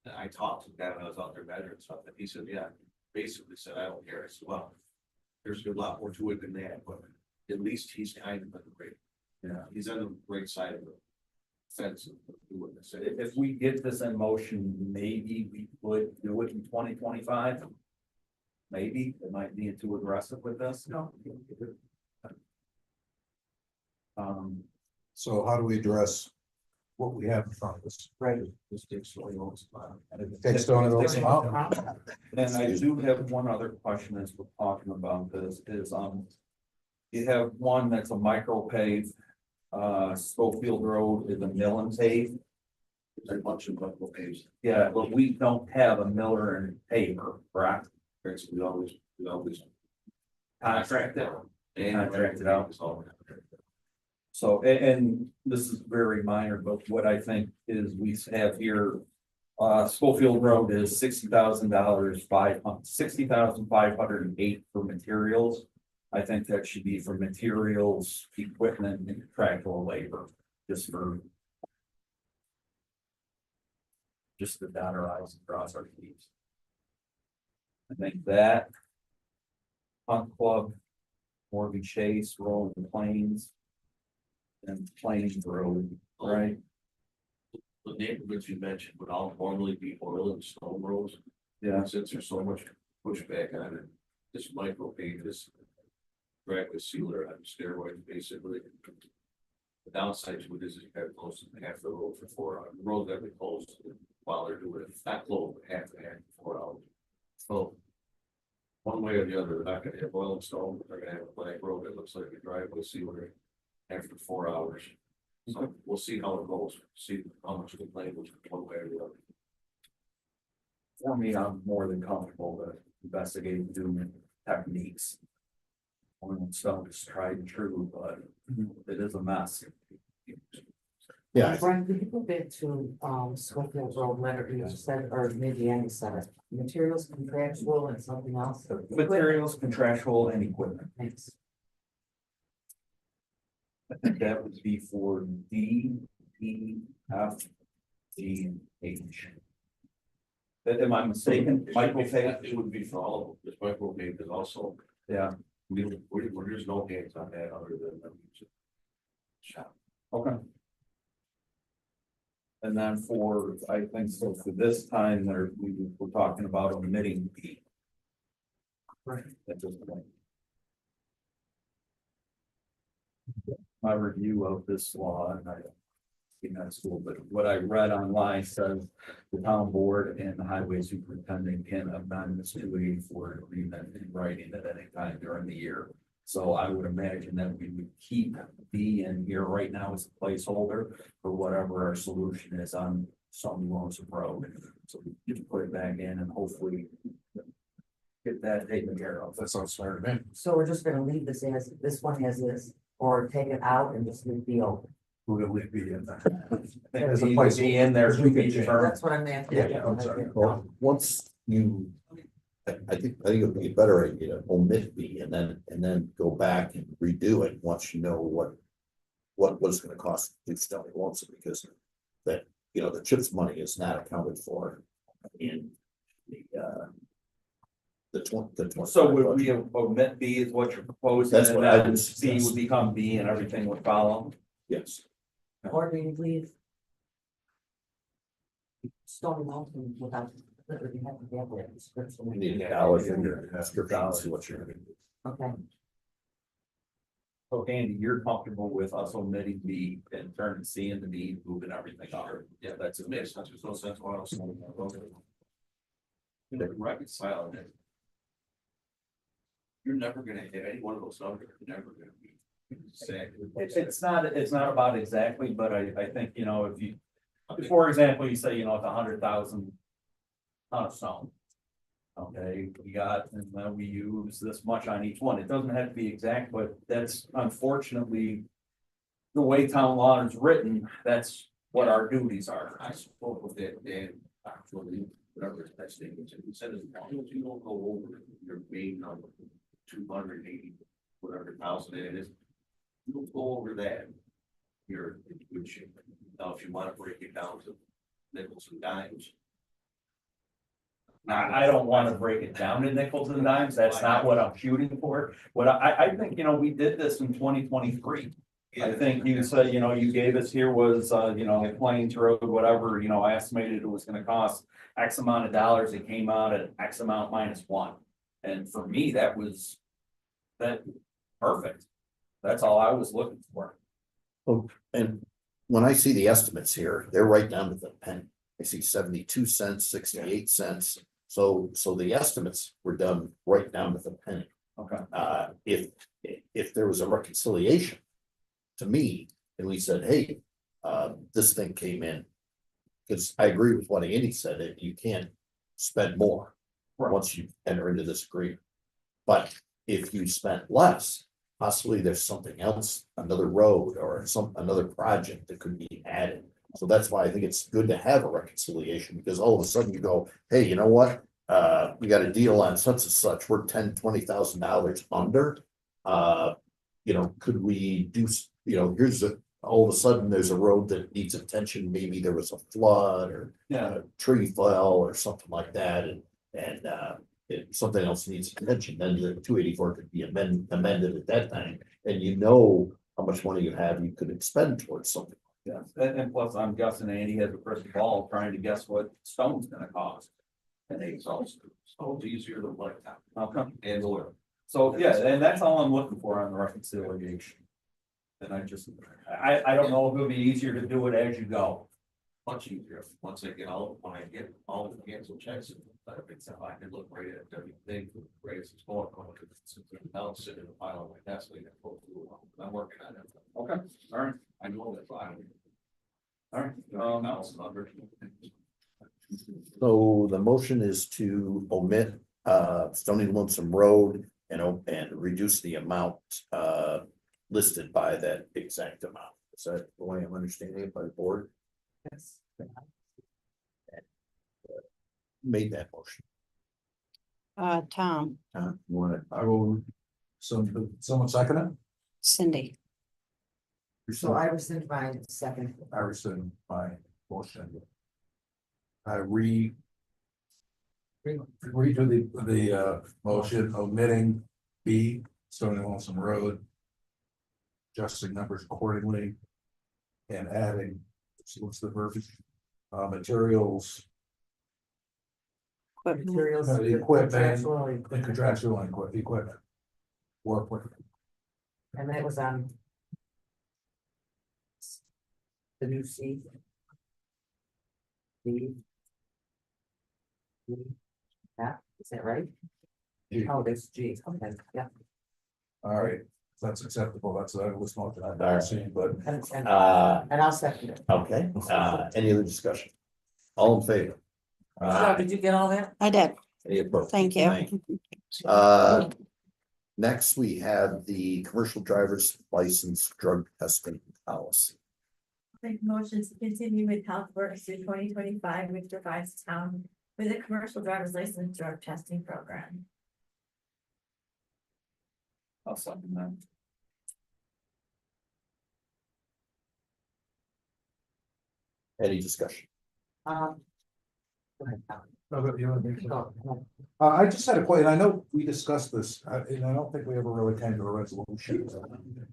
And I talked to the guy when I was out there measuring stuff, and he said, yeah, basically said, I don't care, I said, well. There's a lot more to it than that, but at least he's kind of on the great. Yeah. He's on the right side of the fence of doing this. If we get this in motion, maybe we would do it in 2025. Maybe it might be too aggressive with this. No. So how do we address what we have in front of us? Right. Just take Stony Losum. Take Stony Losum out? And I do have one other question as we're talking about this is, you have one that's a micro pave, Schofield Road is a mill and pave. There's a bunch of local pays. Yeah, but we don't have a Miller and paper, correct? We always Contract it. and Contract it out. So, and this is very minor, but what I think is we have here. Schofield Road is $60,000, $60,508 for materials. I think that should be for materials, equipment, and contractual labor, just for. Just to dot our i's and cross our t's. I think that. Hunt Club, Morgan Chase, Rolling Plains. And Plains Road, right? The neighborhoods you mentioned would all formerly be oil and stone roads. Yeah. Since there's so much pushback on it, this micro pave, this driveway sealer on steroids, basically. The downside to it is you have close to half the road for 4 hours. The road that we closed while they're doing it, not closed, but half and half for 4 hours. So one way or the other, they're not gonna have oil and stone, they're gonna have a black road that looks like a driveway sealer after 4 hours. So we'll see how it goes, see how much the play was one way or the other. For me, I'm more than comfortable to investigate doing techniques. Oil and stone is tried and true, but it is a mess. Yeah, Brian, could you go back to, Schofield Road letter you said, or maybe Andy said it, materials contractual and something else? Materials, contractual, and equipment. Thanks. I think that would be for D, E, F, G, and H. Am I mistaken? Michael Page? It would be for all of them, this micro pave is also, Yeah, there's no hands on that other than them. Shop. okay. And then for, I think so for this time, we're talking about omitting B. Right. At this point. My review of this law, and I in that school, but what I read online says the town board and the highway superintendent can amend this 284 agreement in writing at any time during the year. So I would imagine that we would keep B in here right now as a placeholder for whatever our solution is on some Lonesome Road. So we can put it back in and hopefully get that taken care of. That sounds fair to me. So we're just gonna leave this as, this one as is, or take it out and just leave the open? Who would be in there? As As a a placeholder. be in there to be determined. That's what I'm asking. Yeah, I'm sorry. well, once you, I think it would be a better idea to omit B and then go back and redo it once you know what it's gonna cost to do Stony Lonesome, because that, you know, the CHIPS money is not accounted for in the 20. So would we omit B is what you're proposing? That's what I and then would C suggest. would become B and everything would follow? Yes, Or do you leave? Stony Mountain without, you have to have that description. you need a dollar figure, description, see what you're gonna do. Okay, So Andy, you're comfortable with us omitting B and turning C into B, moving everything on? Yeah, that's a mess, there's no sense why else. You know, reconcile it. You're never gonna hit any one of those numbers, you're never gonna be exactly. It's not about exactly, but I think, you know, if you, for example, you say, you know, it's 100,000 ton of stone. Okay, we got, and then we use this much on each one. It doesn't have to be exact, but that's unfortunately the way town law is written, that's what our duties are. I spoke with that Dan, actually, whatever his next thing is, he said, as long as you don't go over your main number, 280, whatever thousand it is. You don't go over that, you're in good shape. Now, if you wanna break it down to nickels and dimes. I don't want to break it down to nickels and dimes. That's not what I'm shooting for. What I think, you know, we did this in 2023. I think you said, you know, you gave us here was, you know, Plains Road, whatever, you know, I estimated it was gonna cost X amount of dollars. It came out at X amount -1. And for me, that was perfect. That's all I was looking for. And when I see the estimates here, they're right down to the penny. I see 72 cents, 68 cents. So the estimates were done right down to the penny. Okay. If there was a reconciliation to me, and we said, hey, this thing came in because I agree with what Andy said, that you can't spend more. Right. Once you enter into this agreement. But if you spent less, possibly there's something else, another road or another project that could be added. So that's why I think it's good to have a reconciliation, because all of a sudden you go, hey, you know what? We got a deal on such and such, we're $10,000-$20,000 under. You know, could we do, all of a sudden there's a road that needs attention, maybe there was a flood or a tree fell or something like that, and if something else needs attention, then the 284 could be amended at that time, and you know how much money you have, you could expend towards something. Yes, and plus I'm guessing Andy has a crystal ball trying to guess what stone's gonna cost. And they stone's easier than like that. Okay, and oil. So, yeah, and that's all I'm looking for on the reconciliation. And I don't know if it'll be easier to do it as you go. Much easier, once I get when I get all the canceled checks, I can look right at everything, right as it's going, I'll sit in the pile on my desk, I'm working on it. Okay, all right, I know that I. all right. So the motion is to omit Stony Lonesome Road and reduce the amount listed by that exact amount. Is that the way I'm understanding it by the board? Yes. Made that motion. Tom, You want I will, someone second it? Cindy, So I rescind my second. I rescind my motion. I redo the motion omitting B, Stony Lonesome Road. Adjusting numbers accordingly. And adding, what's the verbiage? Materials, Materials. the equipment, contractually, and contractual equipment. Work with. And that was on. The new C. D. D. Yeah, is that right? G. Oh, that's G, okay, yeah. All right, that's acceptable. That's the was motion I've never seen, but And to? I'll second it. Okay, any other discussion? All in favor? So did you get all that? I did, Any opposed? thank you. Next, we have the commercial driver's license drug testing policy. Make motions to continue with Health Works through 2025, which provides town with a commercial driver's license drug testing program. I'll second that. Any discussion? Go ahead, Tom. Go. I just had a question. I know we discussed this, and I don't think we ever really came to a resolution.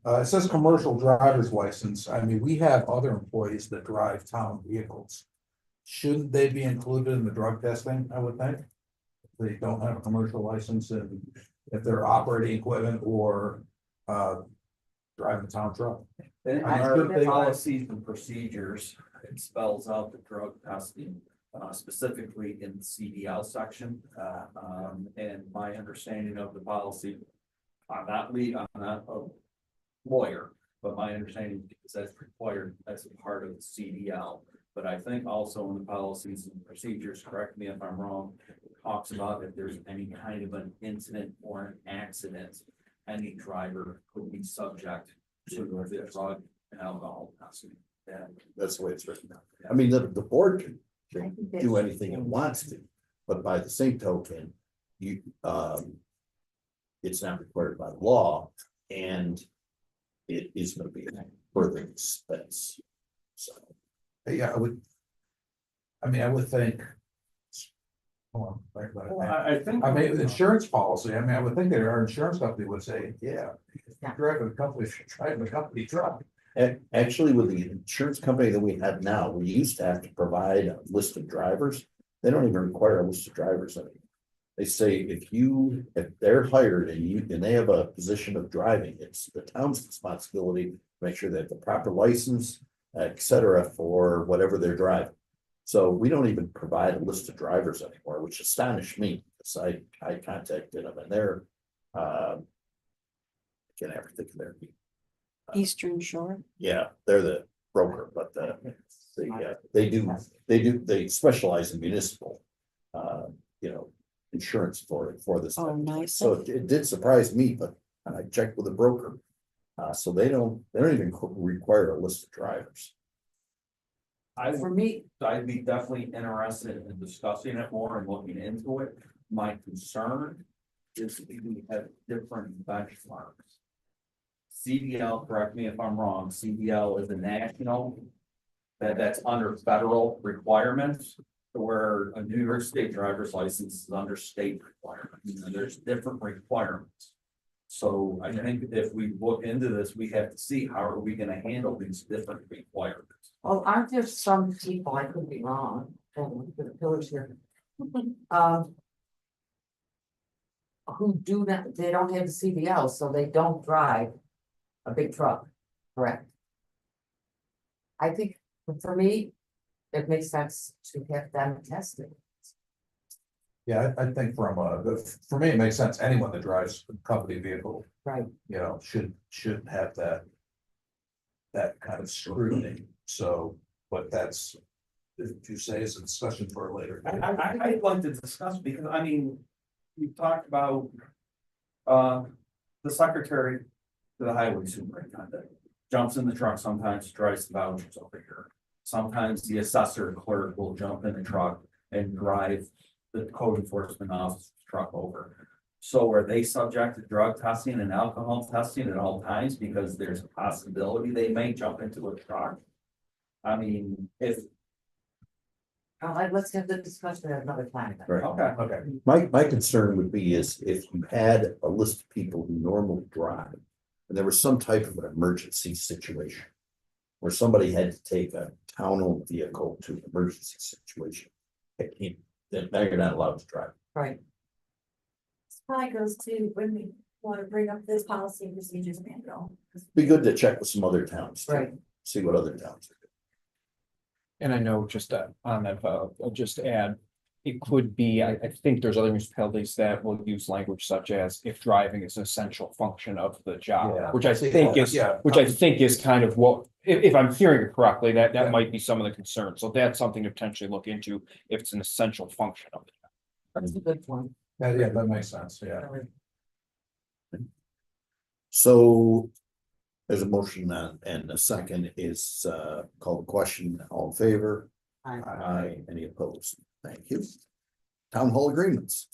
It says commercial driver's license. I mean, we have other employees that drive town vehicles. Shouldn't they be included in the drug testing, I would think? If they don't have a commercial license and if they're operating equipment or driving a town truck. In I our should think- policies and procedures, it spells out the drug testing, specifically in the CDL section. And my understanding of the policy, I'm not a lawyer, but my understanding is that's required as a part of the CDL. But I think also in the policies and procedures, correct me if I'm wrong, it talks about if there's any kind of an incident or an accident, any driver could be subject to the drug and alcohol testing. Yeah, that's the way it's written. I mean, the board can do anything it wants to, but by the same token, you, it's not required by law, and it is gonna be a further expense. So, Yeah, I would think. Hold on, think about it. Well, I think. I mean, insurance policy, I mean, I would think that our insurance company would say, yeah, Yeah. driving a company truck. actually, with the insurance company that we have now, we used to have to provide a list of drivers. They don't even require a list of drivers anymore. They say if they're hired and they have a position of driving, it's the town's responsibility to make sure they have the proper license, et cetera, for whatever they're driving. So we don't even provide a list of drivers anymore, which astonished me, because I contacted them and they're, I can't ever think of their name. Eastern Shore, Yeah, they're the broker, but the they specialize in municipal. Insurance for this. Oh, nice. So it did surprise me, but I checked with a broker. So they don't even require a list of drivers. For me, I'd be definitely interested in discussing it more and looking into it. My concern is we have different benchmarks. CDL, correct me if I'm wrong, CDL is a national. That's under federal requirements, where a New York State driver's license is under state requirements, and there's different requirements. So I think if we look into this, we have to see how are we gonna handle these different requirements. well, aren't there some people, I could be wrong, the pillars here. Who do not, they don't have the CDL, so they don't drive a big truck, correct? I think, for me, it makes sense to have them tested. Yeah, I think for me, it makes sense. Anyone that drives a company vehicle, Right. should have that. That kind of scrutiny. So, but that's, if you say it's a discussion for a later. date. I'd like to discuss, because I mean, we talked about. The secretary to the highway superintendent jumps in the truck, sometimes drives the vouchers over here. Sometimes the assessor clerk will jump in the truck and drive the code enforcement officer's truck over. So are they subject to drug testing and alcohol testing at all times, because there's a possibility they may jump into a truck? I mean, if, Let's have the discussion at another time. then. Right. okay, Okay, My concern would be is if you had a list of people who normally drive. And there was some type of an emergency situation. Where somebody had to take a town-owned vehicle to an emergency situation. Now you're not allowed to drive. Right, This probably goes to when we want to bring up this policy and procedures manual. Be good to check with some other towns. too, right. See what other towns are doing. And I know just on that, I'll just add, it could be, I think there's other municipalities that will use language such as if driving is an essential function of the Yeah. job, which I think is kind of what, if I'm hearing it correctly, Yeah. that might be some of the concerns. So that's something to potentially look into if it's an essential function of the job. That's a good point. yeah, that makes sense, yeah. So. There's a motion and a second is called the question, all in favor? Aye. Aye, any opposed? Thank you. Town hall agreements.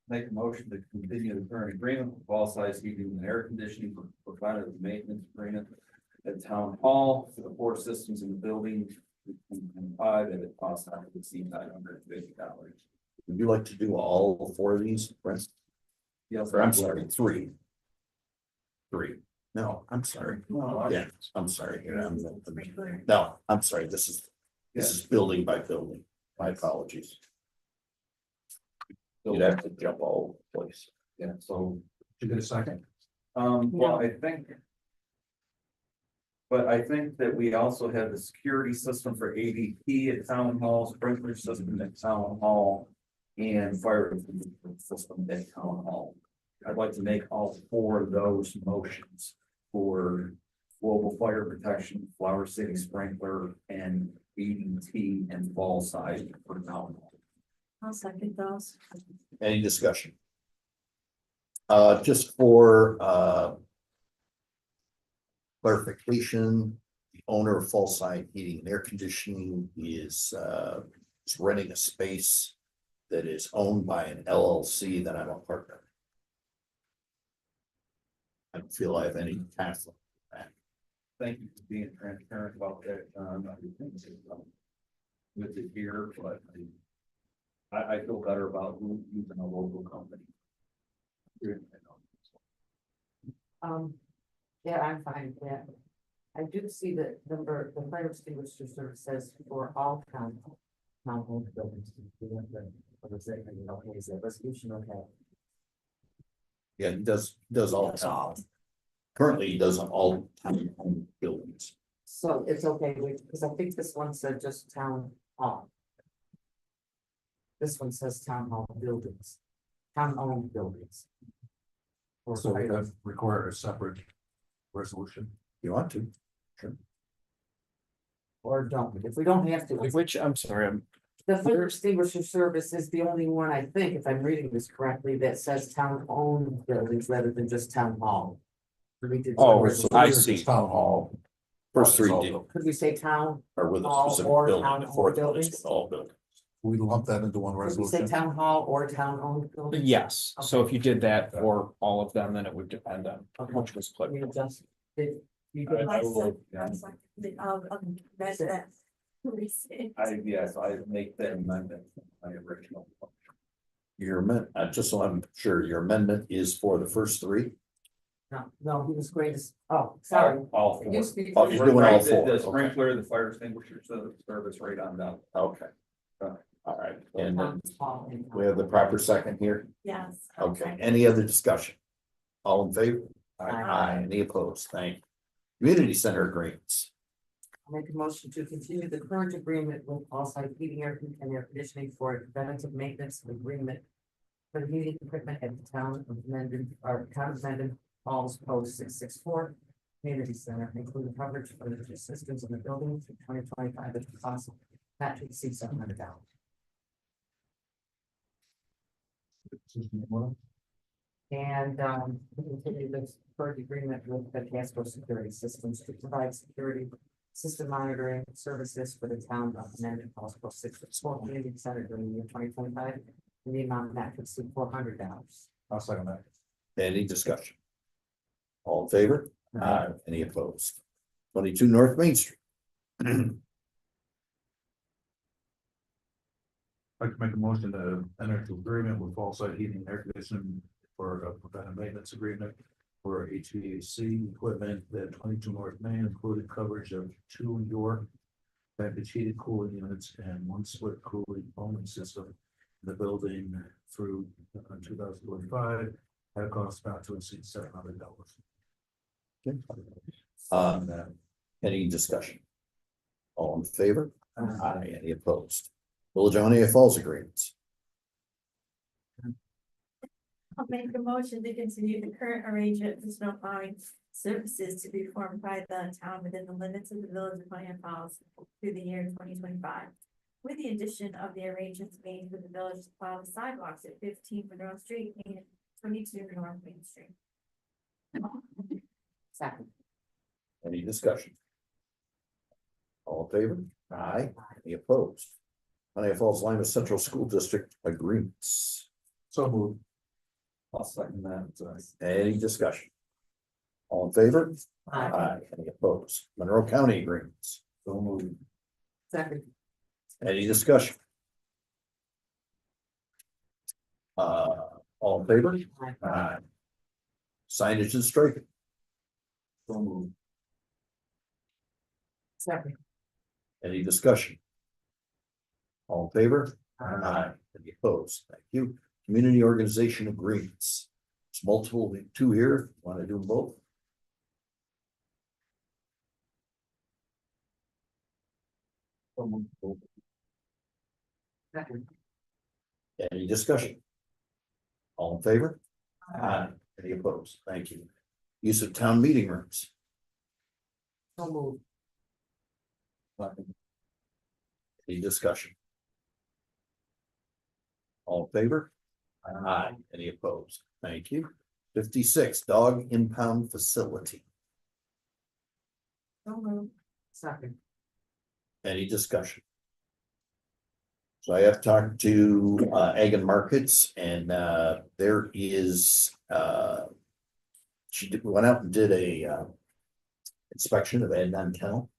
make a motion to continue the current agreement with all size heating and air conditioning for preventative maintenance agreement. At town hall for the four systems in the building, and five, and it costs not to exceed $950. Would you like to do all four of these, Brent? Yes, Or I'm sorry, three. No, I'm sorry. Yeah, I'm sorry. No, I'm sorry. This is building by building. My apologies. You'd have to jump all over the place. Yeah, so, Did you get a second? well, I think that we also have the security system for ADP at town hall, sprinkler system at town hall. And fire system at town hall. I'd like to make all four of those motions for global fire protection, Flower City sprinkler, and ADT and fall size for town hall. I'll second those. Any discussion? Just for clarification, the owner of Fallside Heating and Air Conditioning is renting a space that is owned by an LLC that I'm a partner. I don't feel I have any conflict with that. Thank you for being transparent about that. With it here, but I feel better about using a local company. Yeah, I'm fine with that. I do see that number, the fire extinguisher service says for all town hall buildings. What is that, is that resolution okay? Yeah, he does all town. Currently, he does on all town buildings. So it's okay, because I think this one said just town hall. This one says town hall buildings, town owned buildings. So we have required a separate resolution. You want to? Or don't, if we don't have to. Which, I'm sorry, The fire extinguisher service is the only one, I think, if I'm reading this correctly, that says town-owned buildings rather than just town hall. We did- Oh, so I Here's see. Town hall. First three did, Could we say town, or with a All specific or building, the town-owned fourth one is buildings? with all buildings. We lump that into one could we say resolution. town hall or town-owned buildings? Yes, so if you did that for all of them, then it would depend on which was We applicable. just, did, you I- did, I will- Yes, I make that amendment, my original. Your amendment, just so I'm sure, your amendment is for the first three? no, he was going to, sorry. All It four. used to be- Oh, you're doing all Right, four, The okay. sprinkler, the fire extinguisher, service right on down. Okay. All right, and then Town hall and- we have the proper second here. Yes. Okay, any other discussion? All in favor? Aye. Any opposed? Thank you. Community center agreements. I'll make a motion to continue the current agreement with Allside Heating and Air Conditioning for a preventative maintenance agreement for the heating equipment at the town of Mendon, or town of Mendon, Falls Post 664 Community Center, including coverage for the systems in the building for 2025 at the cost not to exceed $700. And we continue this current agreement with the Casco Security Systems to provide security system monitoring services for the town of Mendon Falls Post 664 Community Center during the year 2025. In the amount not to exceed $400. I'll second that. Any discussion? All in favor? Any opposed? 22 North Main Street. I'd like to make a motion to enter into agreement with Fallside Heating and Air Conditioning for a preventive maintenance agreement for HVAC equipment at 22 North Main, including coverage of 2 York package heated cooling units and 1 split cooling foaming system in the building through 2025 at a cost not to exceed $700. Any discussion? All in favor? Any opposed? Village of Honea Falls agreements. I'll make a motion to continue the current arrangement for snow plowing services to be performed by the town within the limits of the village of Honea Falls through the year 2025. With the addition of the arrangements made with the village to plow the sidewalks at 15 Monroe Street and 22 North Main Street. Second. Any discussion? All in favor? Any opposed? Honea Falls Lima Central School District agreements. So moved. I'll second that. Any discussion? All in favor? Aye. Any opposed? Monroe County agreements. So moved. Second. Any discussion? All in favor? Aye. Signage and striping. So moved. Second. Any discussion? All in favor? Aye. Any opposed? Thank you. Community organization agreements. There's multiple, two here. Want to do them both? Second. Any discussion? All in favor? Any opposed? Thank you. Use of town meeting rooms. So moved. Any discussion? All in favor? Any opposed? Thank you. 56 dog impound facility. So moved. Second. Any discussion? So I have talked to Ag and Markets and there is went out and did a inspection of Adnan Kennel.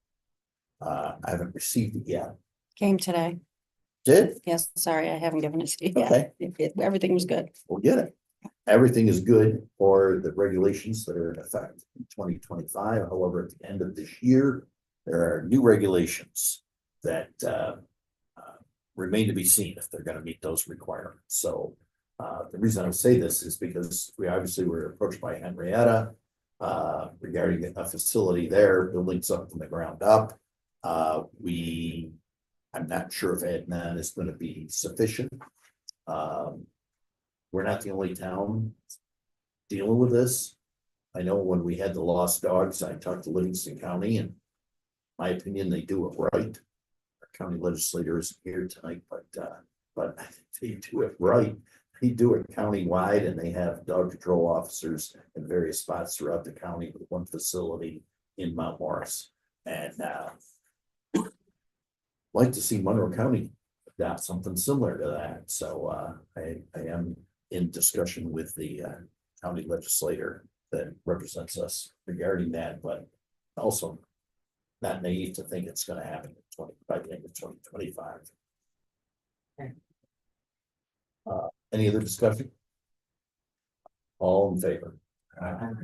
I haven't received it yet. Came today. Did? Yes, sorry, I haven't given it to you yet. Okay, Everything was good. we'll get it. Everything is good for the regulations that are in effect in 2025. However, at the end of this year, there are new regulations that remain to be seen if they're going to meet those requirements. So the reason I say this is because we obviously were approached by Henrietta regarding a facility there, building something from the ground up. I'm not sure if Adnan is going to be sufficient. We're not the only town dealing with this. I know when we had the lost dogs, I talked to Livingston County and my opinion, they do it right. Our county legislator isn't here tonight, but they do it right. They do it countywide and they have dog control officers in various spots throughout the county with one facility in Mount Morris. And like to see Monroe County adopt something similar to that. So I am in discussion with the county legislator that represents us regarding that, but also not naive to think it's gonna happen by the end of 2025. Okay. Any other discussion? All in favor?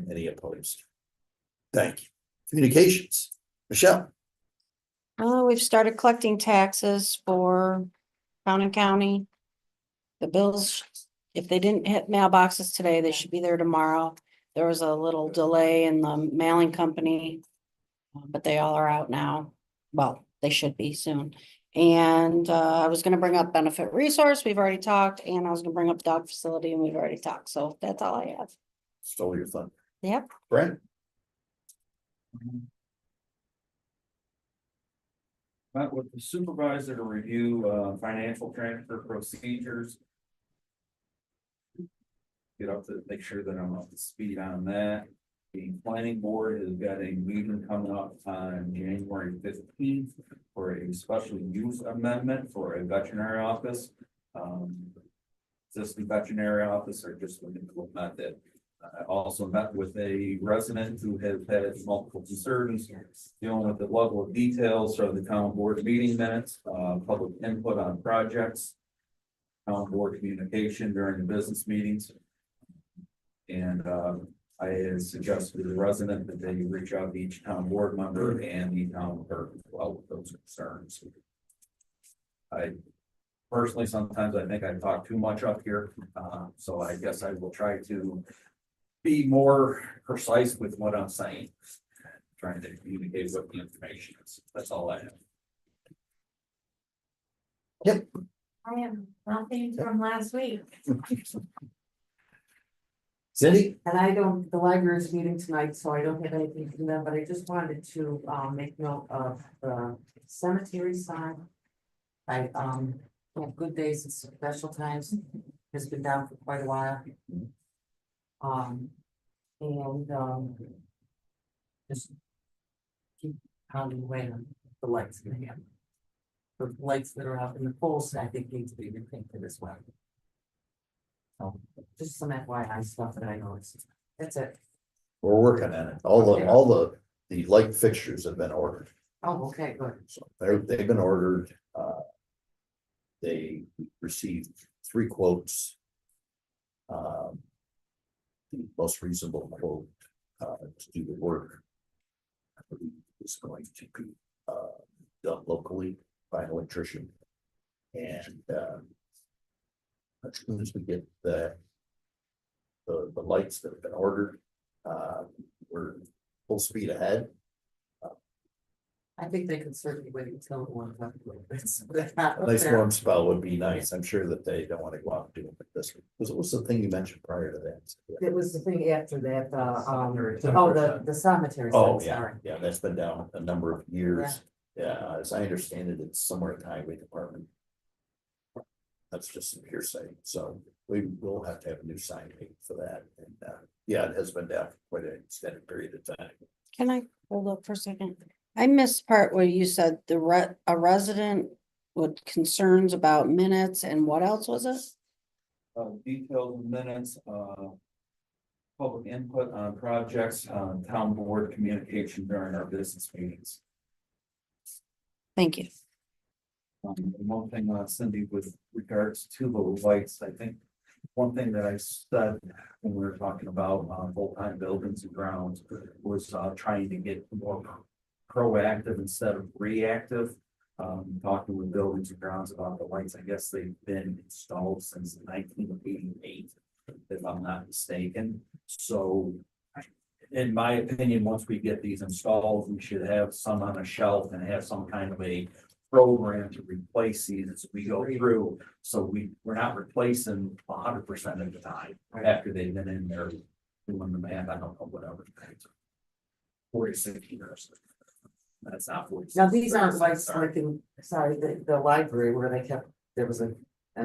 Any opposed? Thank you. Communications, Michelle. We've started collecting taxes for Fountain County. The bills, if they didn't hit mailboxes today, they should be there tomorrow. There was a little delay in the mailing company. But they all are out now. Well, they should be soon. And I was gonna bring up benefit resource, we've already talked, and I was gonna bring up dog facility and we've already talked, so that's all I have. Stole your thunder. Yep. Brent? Met with the supervisor to review financial transfer procedures. Get up to make sure that I'm up to speed on that. The planning board has got a meeting coming up on January 15th for a special use amendment for a veterinary office. Existing veterinary office or just looking to implement it. I also met with a resident who has had multiple concerns dealing with the level of details of the town board meeting minutes, public input on projects, town board communication during the business meetings. And I had suggested to the resident that they reach out to each town board member and the town clerk as well with those concerns. I personally, sometimes I think I talk too much up here, so I guess I will try to be more precise with what I'm saying. Trying to communicate what the information is. That's all I have. I have nothing from last week. Cindy? And I don't, the library is meeting tonight, so I don't have anything from them, but I just wanted to make note of the cemetery sign. I have Good Days and Special Times has been down for quite a while. Just keep pounding away on the lights in the end. The lights that are out in the poles, I think need to be repainted as well. So just some FYI stuff that I noticed. That's it. We're working on it. All the light fixtures have been ordered. Oh, okay, good. So they've been ordered. They received 3 quotes. The most reasonable quote to do the work, I believe, is going to be done locally by an electrician. And as soon as we get the lights that have been ordered, we're full speed ahead. I think they could certainly wait until it warms up a little bit. A nice warm spell would be nice. I'm sure that they don't want to go out and do it this week. What was the thing you mentioned prior to that? It was the thing after that, Cemetery. the cemetery. Oh, sign, yeah, sorry. yeah, that's been down a number of years. Yeah, as I understand it, it's somewhere in the highway department. That's just some hearsay, so we will have to have a new sign made for that, and yeah, it has been down for quite an extended period of time. Can I hold up for a second? I missed part where you said a resident with concerns about minutes and what else was it? Detailed minutes, public input on projects, town board communication during our business meetings. Thank you. And one thing, Cindy, with regards to the lights, I think one thing that I said when we were talking about full-time buildings and grounds was trying to get more proactive instead of reactive. Talking with buildings and grounds about the lights, I guess they've been installed since 1988, if I'm not mistaken. So in my opinion, once we get these installed, we should have some on a shelf and have some kind of a program to replace these as we go through. So we're not replacing 100% of the time after they've been in there doing the math, I don't know whatever. 46 years. That's not 46. Now, these aren't lights like in, sorry, the library where they kept, there was an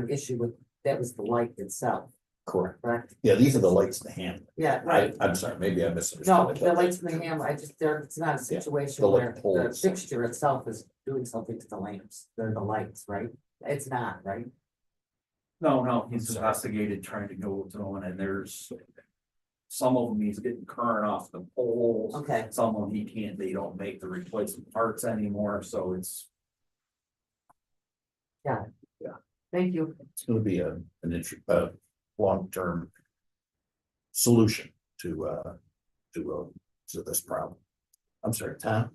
issue with, that was the light itself, Correct. correct? Yeah, these are the lights in the hand. Yeah, right. I'm sorry, maybe I misunderstood. No, it, the but lights in the hammer, I just, there, it's not a Yeah, situation the light where the poles. fixture itself is doing something to the lamps, they're the lights, right? It's not, right? No, he's investigated trying to go to one and there's. Some of them he's getting current off the poles. Okay. Some of them he can't, they don't make the replacement parts anymore, so it's. Thank you. It's gonna be long-term solution to this problem. I'm sorry, Tom?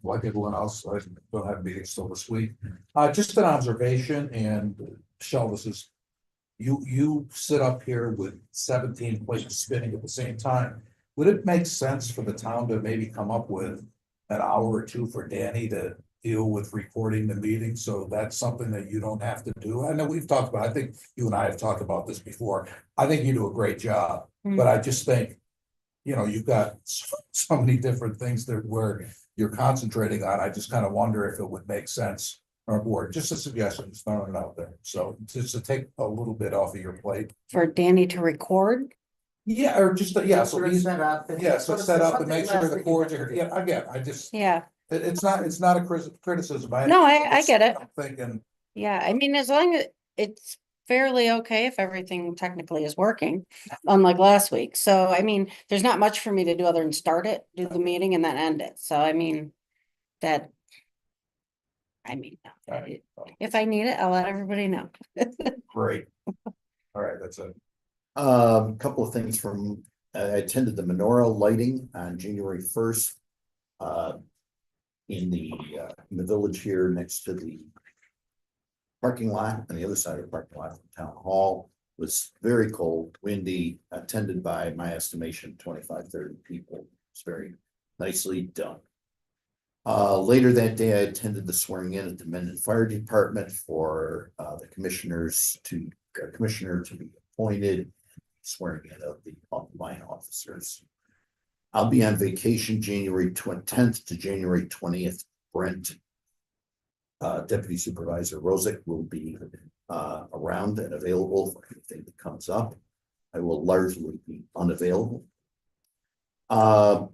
Like everyone else, I don't have meetings till this week. Just an observation, and Michelle, this is. You sit up here with 17 plates spinning at the same time. Would it make sense for the town to maybe come up with an hour or two for Danny to deal with recording the meeting? So that's something that you don't have to do. I know we've talked about, I think you and I have talked about this before. I think you do a great job, but I just think, you know, you've got so many different things that where you're concentrating on. I just kind of wonder if it would make sense. Our board, just a suggestion, just throwing it out there. So just to take a little bit off of your plate. For Danny to record. Yeah, or just, yeah, so Make sure it's he's, set up. yeah, so set up and make sure the Something cords less are, than- yeah, again, I just, Yeah, it's not a criticism. no, I get it. I'm thinking, Yeah, I mean, as long as it's fairly okay if everything technically is working, unlike last week. So, I mean, there's not much for me to do other than start it, do the meeting and then end it. So, I mean, that. I mean, Right. if I need it, I'll let everybody know. great. All right, that's it. Couple of things from, I attended the menorah lighting on January 1st. In the village here next to the parking lot, on the other side of the parking lot from Town Hall. Was very cold, windy, attended by my estimation, 25-30 people. It's very nicely done. Later that day, I attended the swearing in at the Mendon Fire Department for the commissioner to be appointed. Swearing in of the line officers. I'll be on vacation January 10th to January 20th. Brent, Deputy Supervisor Rosick, will be around and available for anything that comes up. I will largely be unavailable. I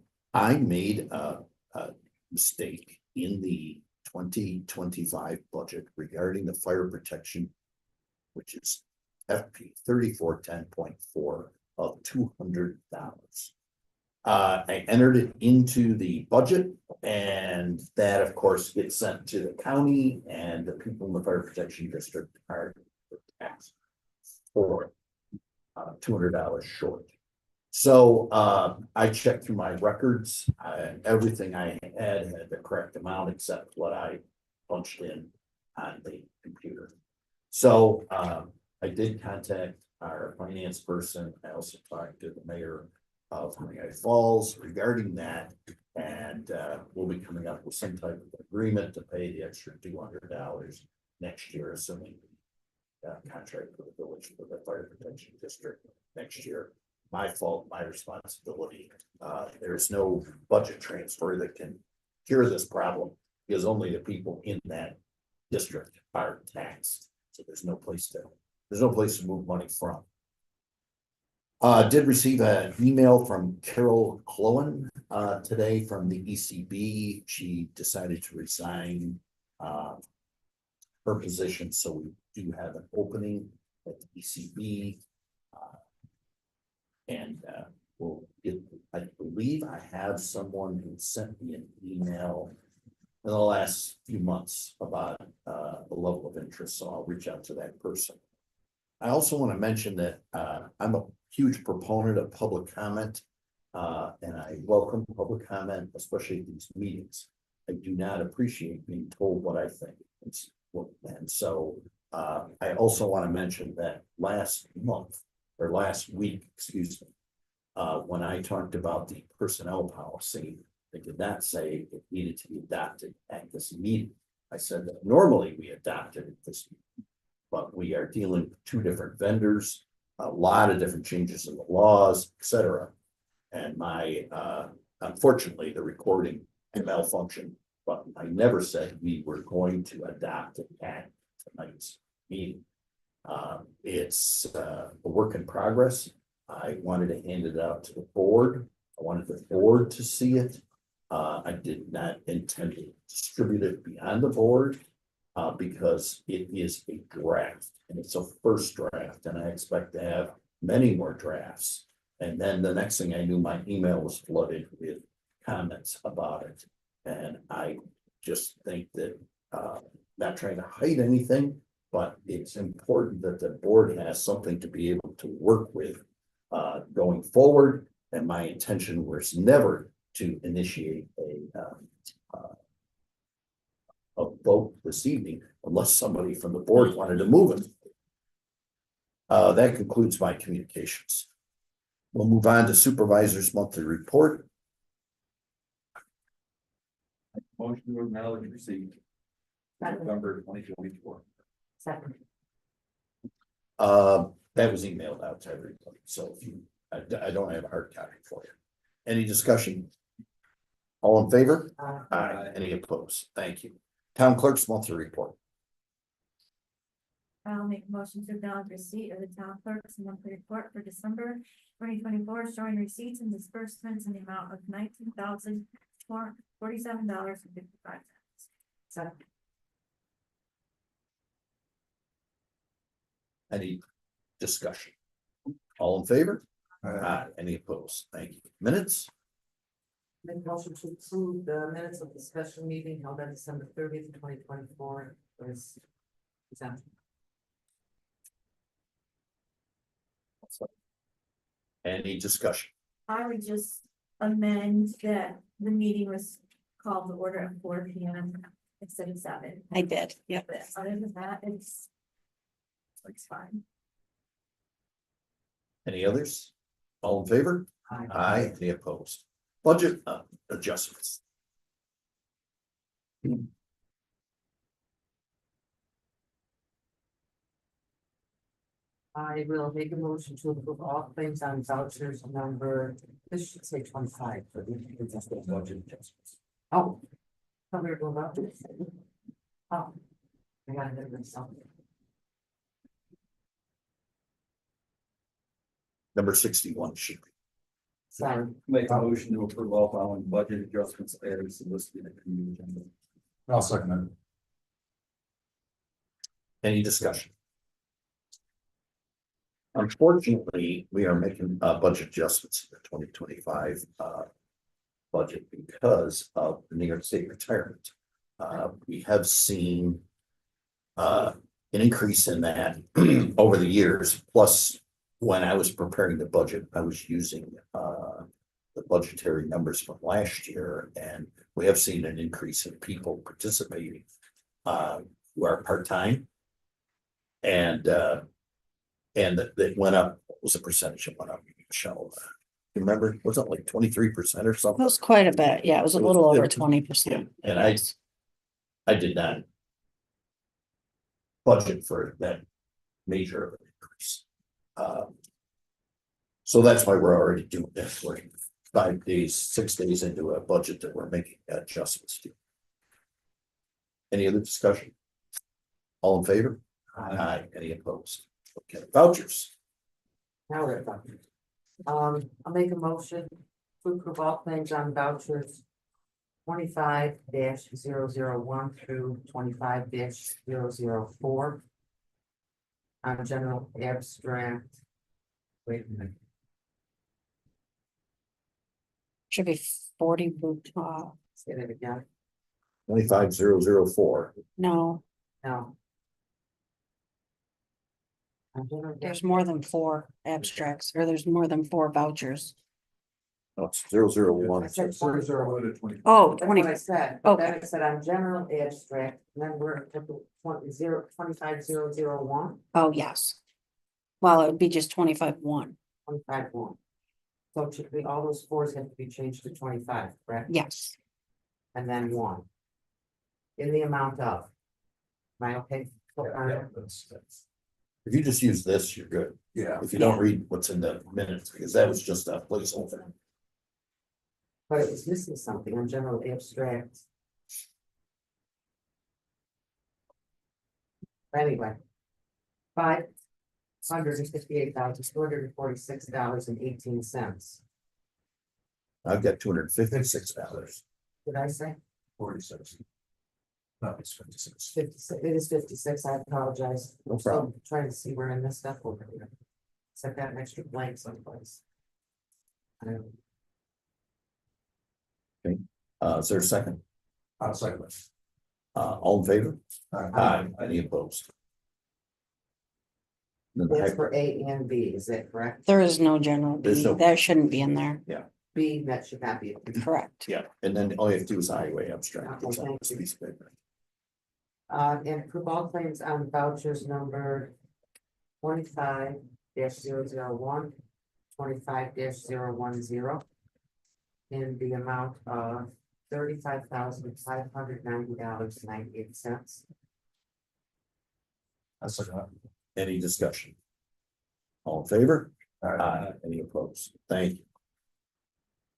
made a mistake in the 2025 budget regarding the fire protection, which is FP 3410.4 of $200. I entered it into the budget, and that of course gets sent to the county, and the people in the fire protection district are taxed for $200 short. So I checked through my records. Everything I had the correct amount except what I punched in on the computer. So I did contact our finance person. I also talked to the mayor of Honey Falls regarding that, and we'll be coming up with some type of agreement to pay the extra $200 next year, assuming contract for the village for the fire protection district next year. My fault, my responsibility. There's no budget transfer that can cure this problem because only the people in that district are taxed. So there's no place to move money from. Did receive an email from Carol Clowen today from the ECB. She decided to resign her position, so we do have an opening at the ECB. And I believe I have someone who sent me an email in the last few months about the level of interest, so I'll reach out to that person. I also want to mention that I'm a huge proponent of public comment, and I welcome public comment, especially at these meetings. I do not appreciate being told what I think. And so I also want to mention that last week, excuse me, when I talked about the personnel policy, I did not say it needed to be adopted at this meeting. I said that normally we adopted it this meeting, but we are dealing with two different vendors. a lot of different changes in the laws, et cetera. And unfortunately, the recording malfunctioned, but I never said we were going to adopt it at tonight's meeting. It's a work in progress. I wanted to hand it out to the board. I wanted the board to see it. I did not intend to distribute it beyond the board. Because it is a draft and it's a first draft and I expect to have many more drafts. And then the next thing I knew, my email was flooded with comments about it. And I just think that, not trying to hide anything, but it's important that the board has something to be able to work with, going forward. And my intention was never to initiate a vote this evening unless somebody from the board wanted to move it. That concludes my communications. We'll move on to supervisor's monthly report. Motion to acknowledge receipt. November 2024. Second. That was emailed out to everybody, so if you, I don't have a hard copy for you. Any discussion? All in favor? Aye. Any opposed? Thank you. Town clerk's monthly report. I'll make a motion to acknowledge receipt of the town clerk's monthly report for December 2024, showing receipts and disbursements in the amount of $19,447.55. Second. Any discussion? All in favor? Aye. Any opposed? Thank you. Minutes? Make a motion to approve the minutes of the special meeting held on December 30th, 2024. Was presented. Any discussion? I would just amend that the meeting was called to order at 4 p.m. instead of 7. I did, yep. But other than that, it's fine. Any others? All in favor? Aye. Aye. Any opposed? Budget adjustments. I will make a motion to approve all claims on vouchers number, this should say 25, but it's just a budget adjustments. Oh. Thought we were going about this. Oh. I gotta get this something. Number 61 should be. Sorry. Make a motion to approve all following budget adjustments as listed in the community agenda. I'll second that. Any discussion? Unfortunately, we are making budget adjustments in the 2025 budget because of the New York State retirement. We have seen an increase in that over the years. Plus, when I was preparing the budget, I was using the budgetary numbers from last year, and we have seen an increase in people participating who are part-time. And that went up. What was the percentage that went up, Michelle? You remember? Was it like 23% or It something? was quite a bit. Yeah, it was a It was- little over it- 20%. And I did not budget for that major of an increase. So that's why we're already doing this. We're 5 days, 6 days into a budget that we're making adjustments to. Any other discussion? All in favor? Aye. Any opposed? Okay, vouchers. Now we're done. I'll make a motion to approve all claims on vouchers 25-001 through 25-004. On general abstract. Wait a minute. Should be 40, Say that again. 25004. no, No. On general there's more than 4 abstracts, or there's more than 4 vouchers. No, it's 001. I said 001 to 20. Oh, That's 20, what I said, but then Okay. I said on general abstract, and then we're at the 25-001, oh, yes. Well, it would be just 25-1, 25-1. So it should be, all those 4s have to be changed to 25, correct? yes. And then 1. In the amount of. Am I okay? Yeah, that's. If you just use this, you're good. Yeah. If you don't read what's in the minutes, because that was just a placeholder. But it was missing something on general abstract. Anyway. $558,246.18. I've got $256. Did I say 46. No, it's 56. 56? It is 56. I apologize. No I'm still problem. trying to see where I messed up over here. Except that an extra blank someplace. Is there a second? I'll second it. All in favor? Aye. Any opposed? Then That's I- for A and B, is that correct? There is no general There's B, no- that shouldn't be in there, B, that should not be. correct. Yeah, and then all you have to do is highway abstract. Okay, It's on thank this you. piece of paper. And approve all claims on vouchers number 25-001, 25-010. In the amount of $35,590.98. I'll second it. Any discussion? All in favor? Aye. Any opposed? Thank you.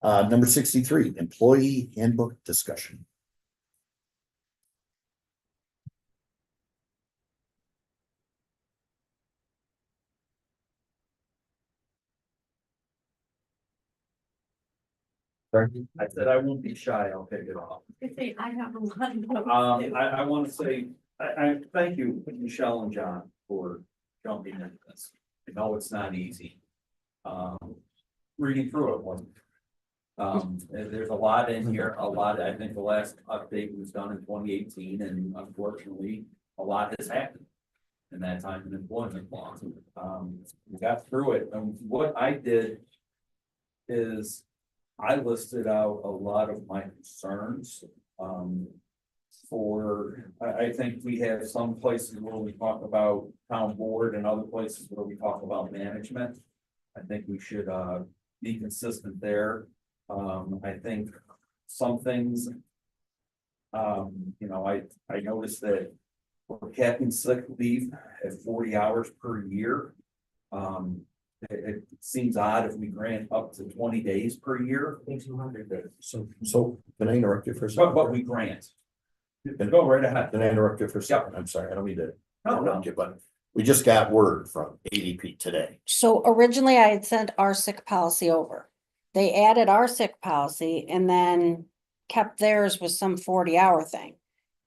Number 63, employee handbook discussion. I said I won't be shy, I'll pick it off. I have a lot. I want to say, I thank you, Michelle and John, for jumping into this. I know it's not easy. Reading through it wasn't. There's a lot in here, I think the last update was done in 2018, and unfortunately, a lot has happened in that time in employment law. We got through it, and what I did is I listed out a lot of my concerns. I think we have some places where we talk about town board and other places where we talk about management. I think we should be consistent there. I think some things. I noticed that we're capping sick leave at 40 hours per year. It seems odd if we grant up to 20 days per year, 200 days. So can I interrupt you for a second? but we grant. Go right ahead. Can I interrupt you for a second? I'm sorry, I don't mean to No, interrupt you, but we just got word from ADP today. So originally I had sent our sick policy over. They added our sick policy and then kept theirs with some 40-hour thing,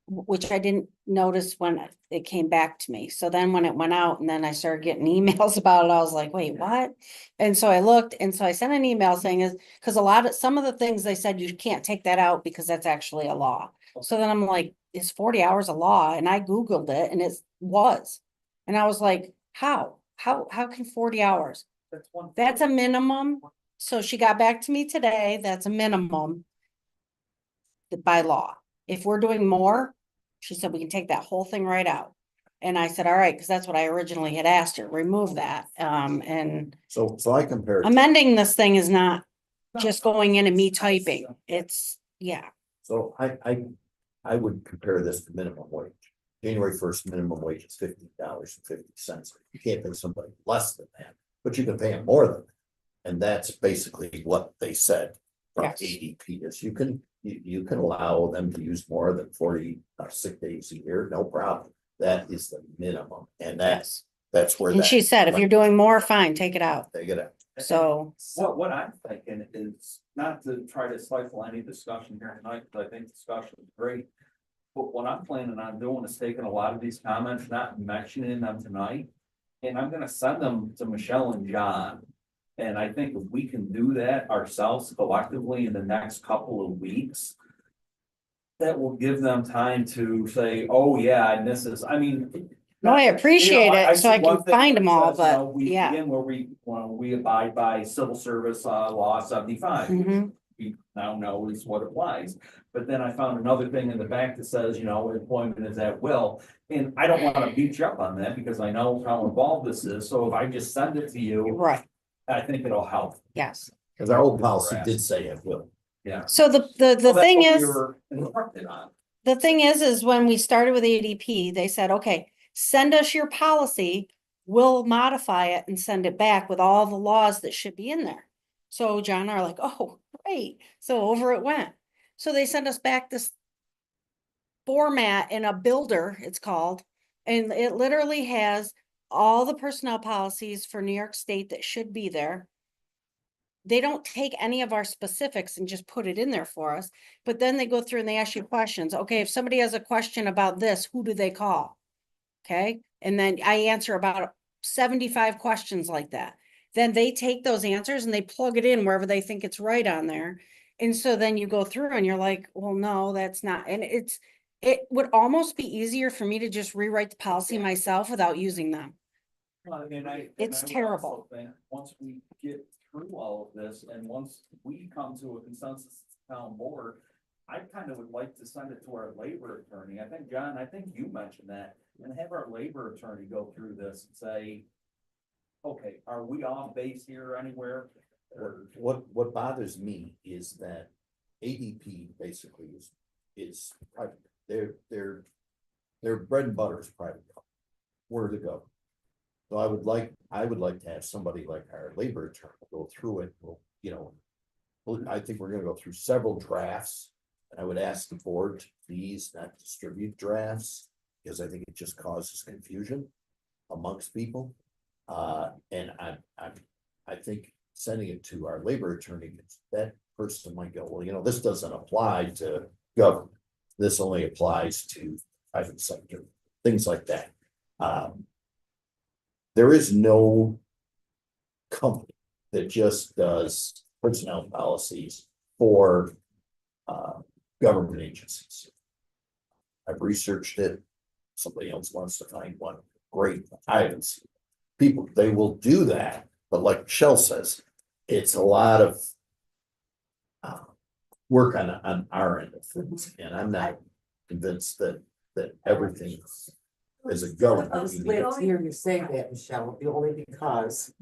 which I didn't notice when it came back to me. So then when it went out and then I started getting emails about it, I was like, wait, what? And so I looked, and so I sent an email saying is, because some of the things they said, you can't take that out because that's actually a law. So then I'm like, is 40 hours a law? And I Googled it and it was. And I was like, how can 40 hours? That's a minimum. So she got back to me today. That's a minimum by law. If we're doing more, she said, we can take that whole thing right out. And I said, all right, because that's what I originally had asked her, remove that. And So I compared, amending this thing is not just going in and me typing. It's, yeah. so I would compare this to minimum wage. January 1st, minimum wage is $50.50. You can't pay somebody less than that, but you can pay them more than that. And that's basically what they said from Yes. ADP is you can allow them to use more than 40 sick days a year, no problem. That is the minimum, and that's where And that. she said, if you're doing more, fine, take it out. They get it. So, What I'm thinking is not to try to stifle any discussion here tonight, because I think discussion is great. But what I'm planning on doing is taking a lot of these comments, not mentioning them tonight. And I'm gonna send them to Michelle and John. And I think if we can do that ourselves collectively in the next couple of weeks. That will give them time to say, oh yeah, and this is, I mean. no, I appreciate it, so I see one can thing find that them all, says, you know, but we yeah. begin where we abide by civil service law 75. Mhm. We now know is what applies, but then I found another thing in the back that says, you know, employment is at will. And I don't want to beat you up on that because I know how involved this is, so if I just send it to you, Right, I think it'll help. yes. Because our old policy did say it will. Yeah. So the Well, that's thing what we is. were instructed on. The thing is when we started with ADP, they said, okay, send us your policy. we'll modify it and send it back with all the laws that should be in there. So John and I are like, oh, great. So over it went. So they sent us back this format in a builder, it's called, and it literally has all the personnel policies for New York State that should be there. They don't take any of our specifics and just put it in there for us, but then they go through and they ask you questions. Okay, if somebody has a question about this, who do they call? Okay, and then I answer about 75 questions like that. Then they take those answers and they plug it in wherever they think it's right on there. And so then you go through and you're like, well, no, that's not, and it would almost be easier for me to just rewrite the policy myself without using them. It's terrible. Once we get through all of this, and once we come to a consensus town board, I kind of would like to send it to our labor attorney. I think, John, I think you mentioned that, and have our labor attorney go through this and say, okay, are we off base here anywhere? Or What bothers me is that ADP basically is private. Their bread and butter is private. Where to go? So I would like to have somebody like our labor attorney go through it, I think we're gonna go through several drafts. And I would ask the board to please not distribute drafts, because I think it just causes confusion amongst people. And I think sending it to our labor attorney, that person might go, well, this doesn't apply to government. This only applies to private sector, things like that. There is no company that just does personnel policies for government agencies. I've researched it. Somebody else wants to find one. Great. I haven't seen people, they will do that, but like Michelle says, it's a lot of work on our end of things, and I'm not convinced that everything is a government. I was glad to hear you say that, Michelle, only because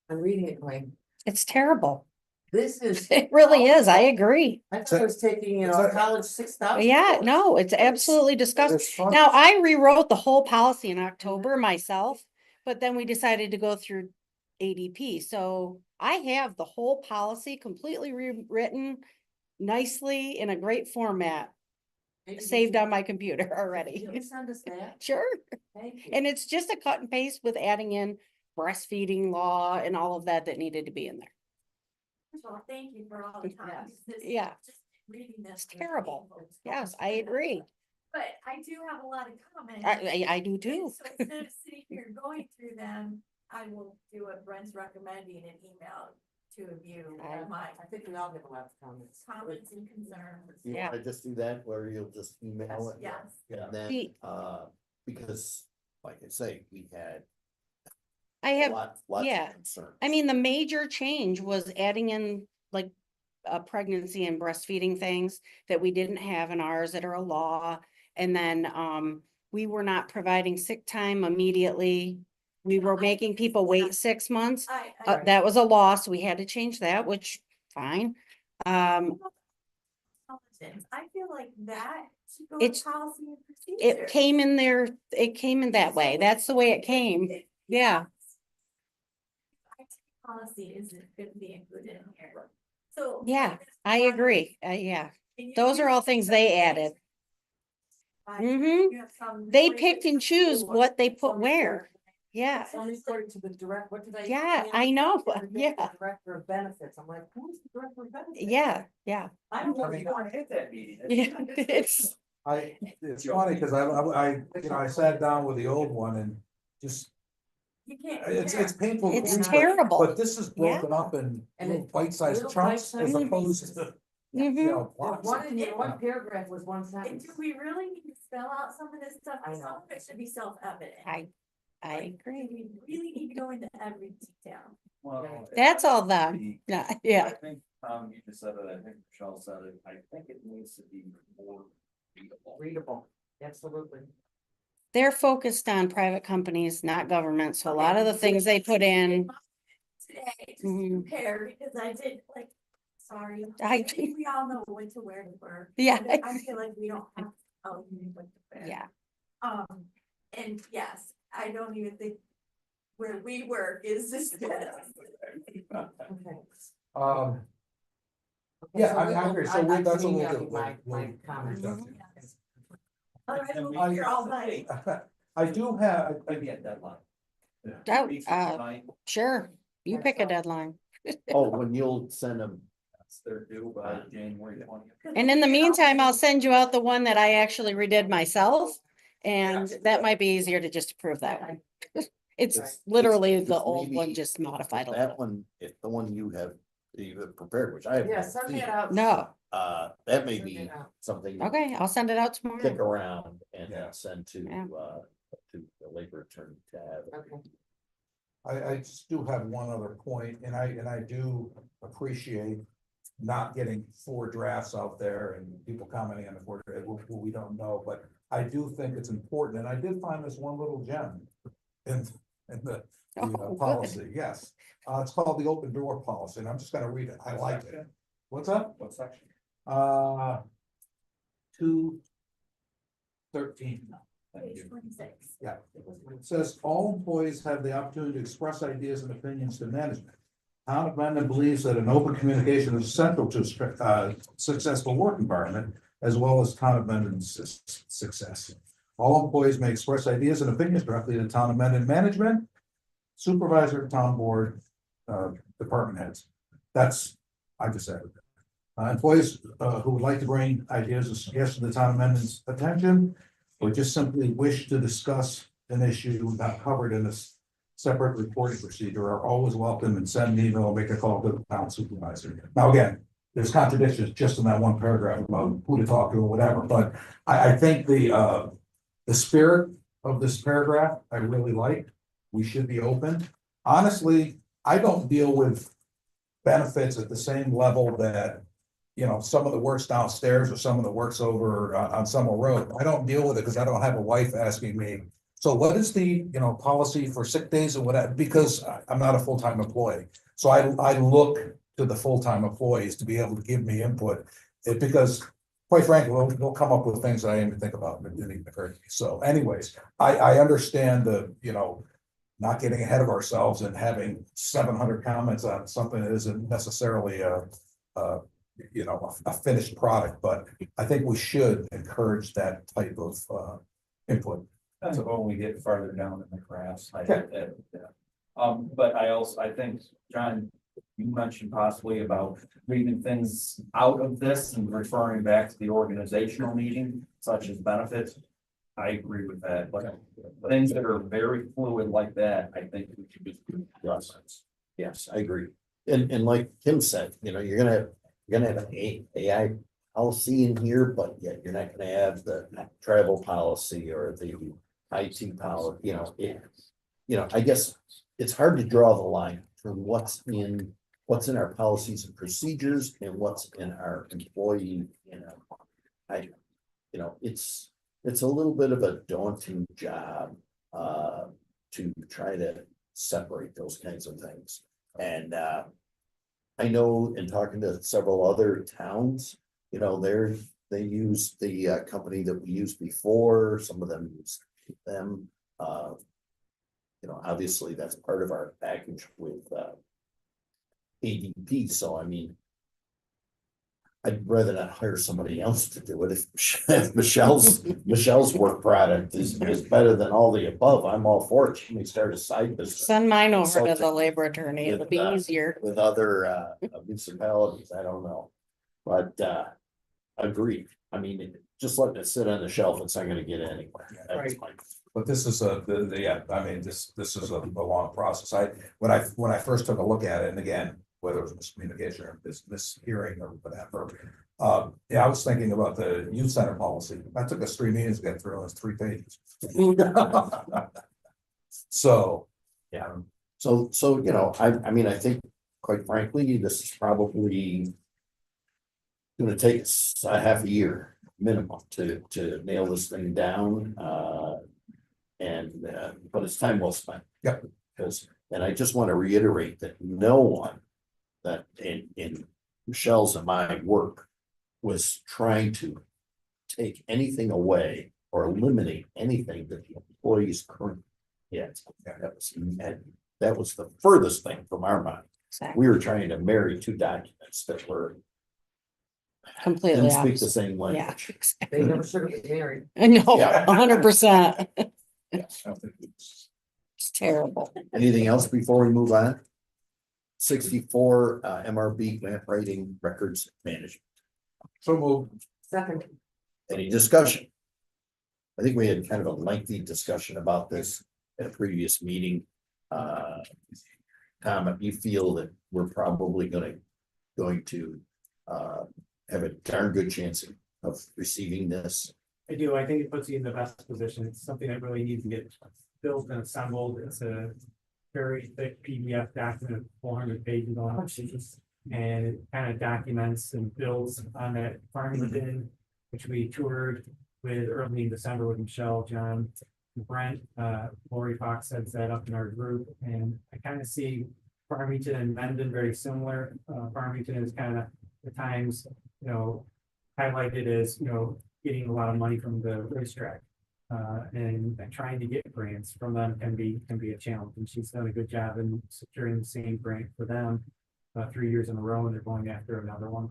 I'm reading it going, It's terrible. this is. It really is. I agree. I thought I was taking, college 6,000. Yeah, no, it's absolutely disgusting. Now, I rewrote the whole policy in October myself, but then we decided to go through ADP. So I have the whole policy completely rewritten nicely in a great format, saved on my computer already. Can you send us that? Sure. Thank you. And it's just a cut and paste with adding in breastfeeding law and all of that needed to be in there. First of all, thank you for all the time. This- Yeah. just Reading this. It's terrible. Yes, I agree. But I do have a lot of comments. I do And too. So instead of sitting here going through them, I will do what Brent's recommending and email to you my I think we all have a lot of comments. comments and concerns. You Yeah. wanna just do that, where you'll just email it? Yes. And then, See- because, like I say, we had I have, lots yeah. of concerns. I mean, the major change was adding in like pregnancy and breastfeeding things that we didn't have in ours that are a law. And then we were not providing sick time immediately. We were making people wait 6 months. That was a law, so we had to change that, which fine. I feel like that should go It's- to policy and procedure. It came in there, it came in that way. That's the way it came. Yeah. Policy isn't gonna be included in here. So. Yeah, I agree. Yeah, And you those are all things they added. Mhm. You have some They places picked and that choose do what they put Some where. Yeah. Some according to the direct, what did I? Yeah, I know, yeah. Director of benefits. I'm like, who's the director of benefits? Yeah, yeah. I don't know. I mean, I hit that meeting. Yeah, it's, It's funny, cause I sat down with the old one and just, You can't. it's compare. painful. to it's read, but- terrible. But this is broken up in And little it- bite-sized little chunks as bite-sized opposed pieces. to, Mhm. blocks. One in here, one paragraph was one And sentence. do we really need to spell out some of this stuff? I Some know. of it should be self-evident. I Like, agree. do we really need to go into every detail? Well, That's all them. the- Yeah, I yeah. think, you just said it, I think Michelle said it, I think it needs to be more readable. Readable, absolutely. They're focused on private companies, not government. So a lot of the things they put in, Today, just to Mhm. compare, because I did like, sorry, I- think we all know when to wear the word. Yeah. I feel like we don't have to tell you what to wear. yeah. And yes, I don't even think where we work is this good. Okay. Um, Okay, Yeah, so I agree. So we- I that's can what we'll email do. you my We'll- comments. All right, we'll I- be here all night. I do have, Maybe a deadline. That, Weeks uh, tonight, sure, you pick a deadline. Oh, when you'll send them, that's their due by January 20th. And in the meantime, I'll send you out the one that I actually redid myself. And that might be easier to just approve that one. It's literally the it's old one, maybe just modified a that little. one, if the one you have prepared, which I have. Yeah, send me it out. No, That may Send me be it out. something. okay, I'll send it out Kick tomorrow. around and Yeah. send Yeah. to the labor attorney to have. Okay. I just do have one other point, and I do appreciate not getting 4 drafts out there and people commenting on the 4 drafts, who we don't know, but I do think it's important, and I did find this one little gem in the Oh, good. policy, yes. It's called the open door policy, and I'm just gonna read it. I like it. What's up? What section? 2:13. Thank you. Page 26. Yeah. It says all employees have the opportunity to express ideas and opinions to management. Town of Mendon believes that an open communication is essential to a successful work environment as well as town of Mendon's success. All employees may express ideas and opinions directly to town of Mendon management, supervisor, town board, department heads. I just said it. Employees who would like to bring ideas or suggestions to the town of Mendon's attention or just simply wish to discuss an issue not covered in this separate reporting procedure are always welcome, and send an email or make a call to the town supervisor. Now, again, there's contradictions just in that one paragraph about who to talk to or whatever, but I think the spirit of this paragraph, I really like. We should be open. Honestly, I don't deal with benefits at the same level that, you know, some of the works downstairs or some of the works over on Summer Road. I don't deal with it because I don't have a wife asking me, so what is the, policy for sick days and whatever, because I'm not a full-time employee. So I look to the full-time employees to be able to give me input. Because quite frankly, they'll come up with things that I didn't even think about that didn't even occur to me. So anyways, I understand the, not getting ahead of ourselves and having 700 comments on something that isn't necessarily a finished product, but I think we should encourage that type of input. That's when we get farther down in the graphs. Okay. But I think, John, you mentioned possibly about leaving things out of this and referring back to the organizational meeting, such as benefits. I agree with that, but things that are very fluid like that, I think we should just do. Yes, I agree. And like Tim said, you're gonna have an AI policy in here, but yet you're not gonna have the travel policy or the IT policy, I guess it's hard to draw the line from what's in our policies and procedures and what's in our employee, it's a little bit of a daunting job to try to separate those kinds of things. And I know in talking to several other towns, they use the company that we used before, some of them use them. Obviously that's part of our package with ADP, so I mean, I'd rather not hire somebody else to do it. If Michelle's work product is better than all the above, I'm all for it. She may start a side business Send mine over to the Consulting labor attorney. It'll be easier. with other municipalities. I don't know. But agreed. I mean, just letting it sit on the shelf, it's not gonna get anywhere. That's my. But this is this is a long process. When I first took a look at it, and again, whether it was miscommunication or mishearing or whatever. I was thinking about the youth center policy. That took us 3 meetings to get through. It was 3 pages. So, Yeah. So, I mean, I think quite frankly, this is probably gonna take us a half a year minimum to nail this thing down. But it's time well spent. Yep. And I just want to reiterate that no one that in Michelle's and my work was trying to take anything away or eliminate anything that the employees currently Yeah, that was the furthest thing from our mind. Exactly. We were trying to marry two documents that were, Completely didn't speak the opposite. same Yeah, language. exactly. They never should have been married. No, Yeah. 100%. Yeah, I don't think it's- It's terrible. Anything else before we move on? 64, MRB grant writing records management. So moved. Second, Any discussion? I think we had kind of a lengthy discussion about this at a previous meeting. Tom, if you feel that we're probably going to have a darn good chance of receiving this. I do, I think it puts you in the best position. It's something that really needs to get built and assembled. It's a very thick PDF document of 400 pages oh, long. jeez. And it kind of documents and builds on that Farmington, which we toured with early in December with Michelle, John, Brent, Lori Fox heads that up in our group, and I kind of see Farmington and Mendon very similar. Farmington is kind of at times, highlighted as, getting a lot of money from the racetrack. And trying to get grants from them can be a challenge, and she's done a good job in securing the same grant for them 3 years in a row, and they're going after another one.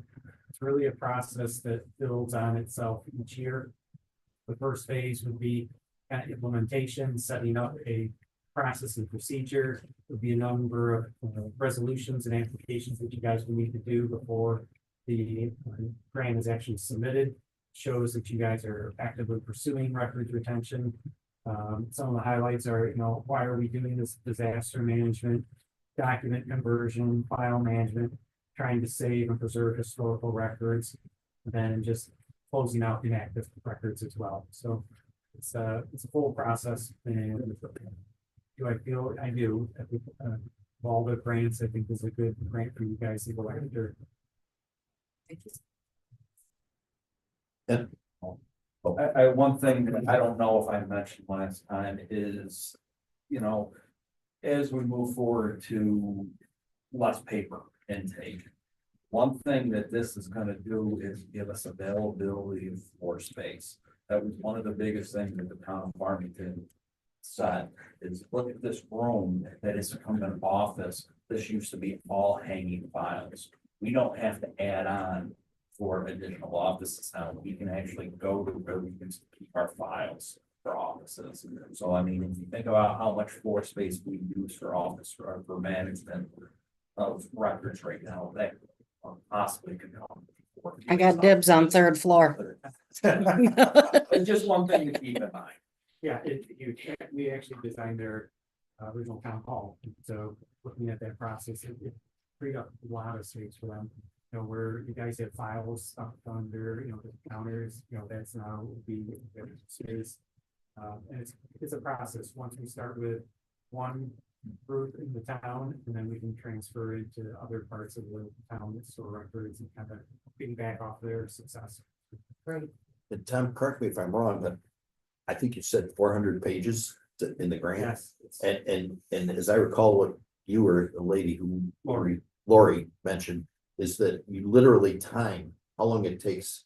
It's really a process that builds on itself each year. The first phase would be kind of implementation, setting up a process and procedure. Would be a number of resolutions and applications that you guys will need to do before the grant is actually submitted. Shows that you guys are actively pursuing records retention. Some of the highlights are, why are we doing this disaster management, document conversion, file management, trying to save and preserve historical records, and then just closing out inactive records as well. So it's a full process, and do I feel I do? I think, of all the grants, I think this is a good grant for you guys to go after. One thing that I don't know if I mentioned last time is, as we move forward to less paper intake. One thing that this is gonna do is give us availability of floor space. That was one of the biggest things that the town of Farmington said, is look at this room that is becoming an office. This used to be all hanging files. We don't have to add on for additional offices now. We can actually go to where we can keep our files for offices. So I mean, if you think about how much floor space we use for office for management of records right now, that possibly could come. I got dibs on third floor. It's just one thing to keep in mind. Yeah, we actually designed their original town hall, so looking at that process, it freed up a lot of space for them. Where you guys have files stuck under, the counters, that's now will be space. And it's a process. Once we start with one group in the town, and then we can transfer into other parts of the town that store records and kind of piggyback off their success. Great. And Tom, correct me if I'm wrong, but I think you said 400 pages in the grant. Yes. And as I recall, what you were, the lady who Lori mentioned, is that you literally time how long it takes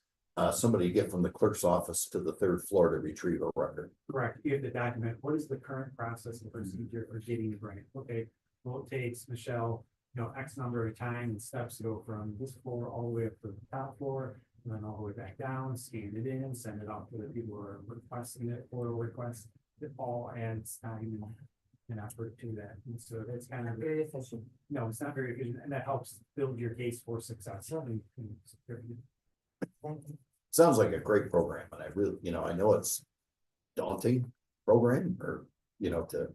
somebody to get from the clerk's office to the third floor to retrieve a record. Correct. You have to document what is the current process and procedure for getting the grant. Okay, well, it takes Michelle, X number of time and steps to go from this floor all the way up to the top floor, and then all the way back down, scan it in, send it off to the people who are requesting it, or request. It all adds time and effort to that. And so that's kind of, Very efficient. no, it's not very efficient, and that helps build your case for success. in security. Thank you. Sounds like a great program, and I really, I know it's daunting program, or, to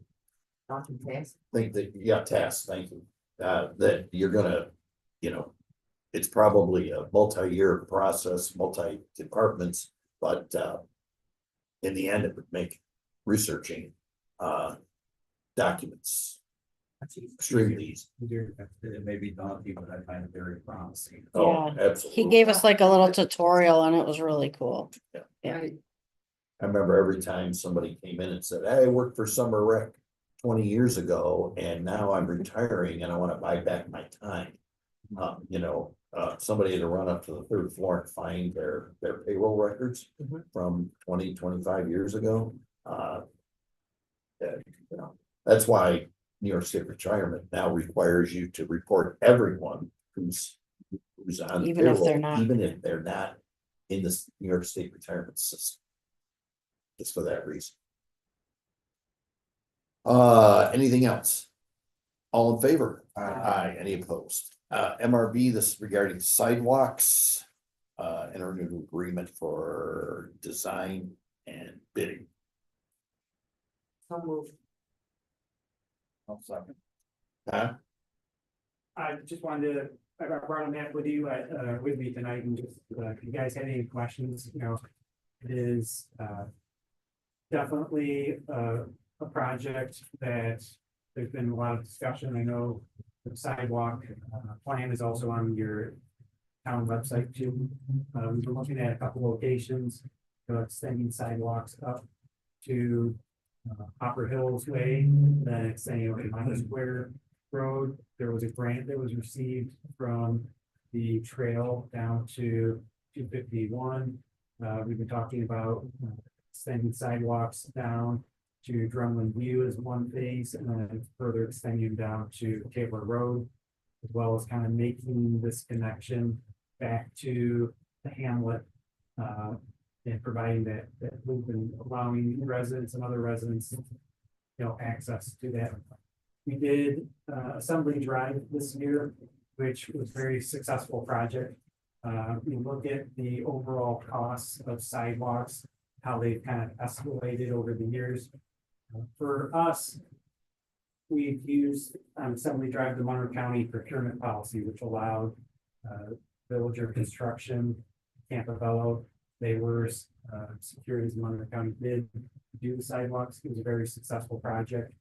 Daunting task. think that, yeah, tasks, thank you. That you're gonna, it's probably a multi-year process, multi-departments, but in the end, it would make researching documents extremely easy. It may be daunting, but I find it very promising. Oh, Yeah. absolutely. He gave us like a little tutorial and it was really cool. Yeah. Right. I remember every time somebody came in and said, hey, I worked for Summer Rec 20 years ago, and now I'm retiring and I want to buy back my time. Somebody had to run up to the third floor and find their payroll records Mhm. from 20, 25 years ago. You know, that's why New York State retirement now requires you to report everyone who's on the Even if they're payroll, not. even if they're not in this New York State retirement system. Just for that reason. Anything else? All in favor? Aye. Any opposed? MRB, this is regarding sidewalks. Enter into agreement for design and bidding. So moved. I'll second. Huh? I just wanted to, I brought a map with you, with me tonight and just, if you guys had any questions, you know, it is, definitely, a project that there's been a lot of discussion. I know the sidewalk, plan is also on your town website too. We're looking at a couple locations, extending sidewalks up to Hopper Hills Way, then extending over to Mine Square Road. There was a grant that was received from the trail down to 251. We've been talking about extending sidewalks down to Drumlin View as one phase, and then further extending down to Taylor Road, as well as kind of making this connection back to the hamlet, and providing that loop and allowing residents and other residents, you know, access to that. We did Assembly Drive this year, which was a very successful project. We look at the overall costs of sidewalks, how they've kind of escalated over the years. For us, we've used Assembly Drive, the Monroe County procurement policy, which allowed Villager Construction, Campobello, they were Securities Monroe County did do the sidewalks. It was a very successful project.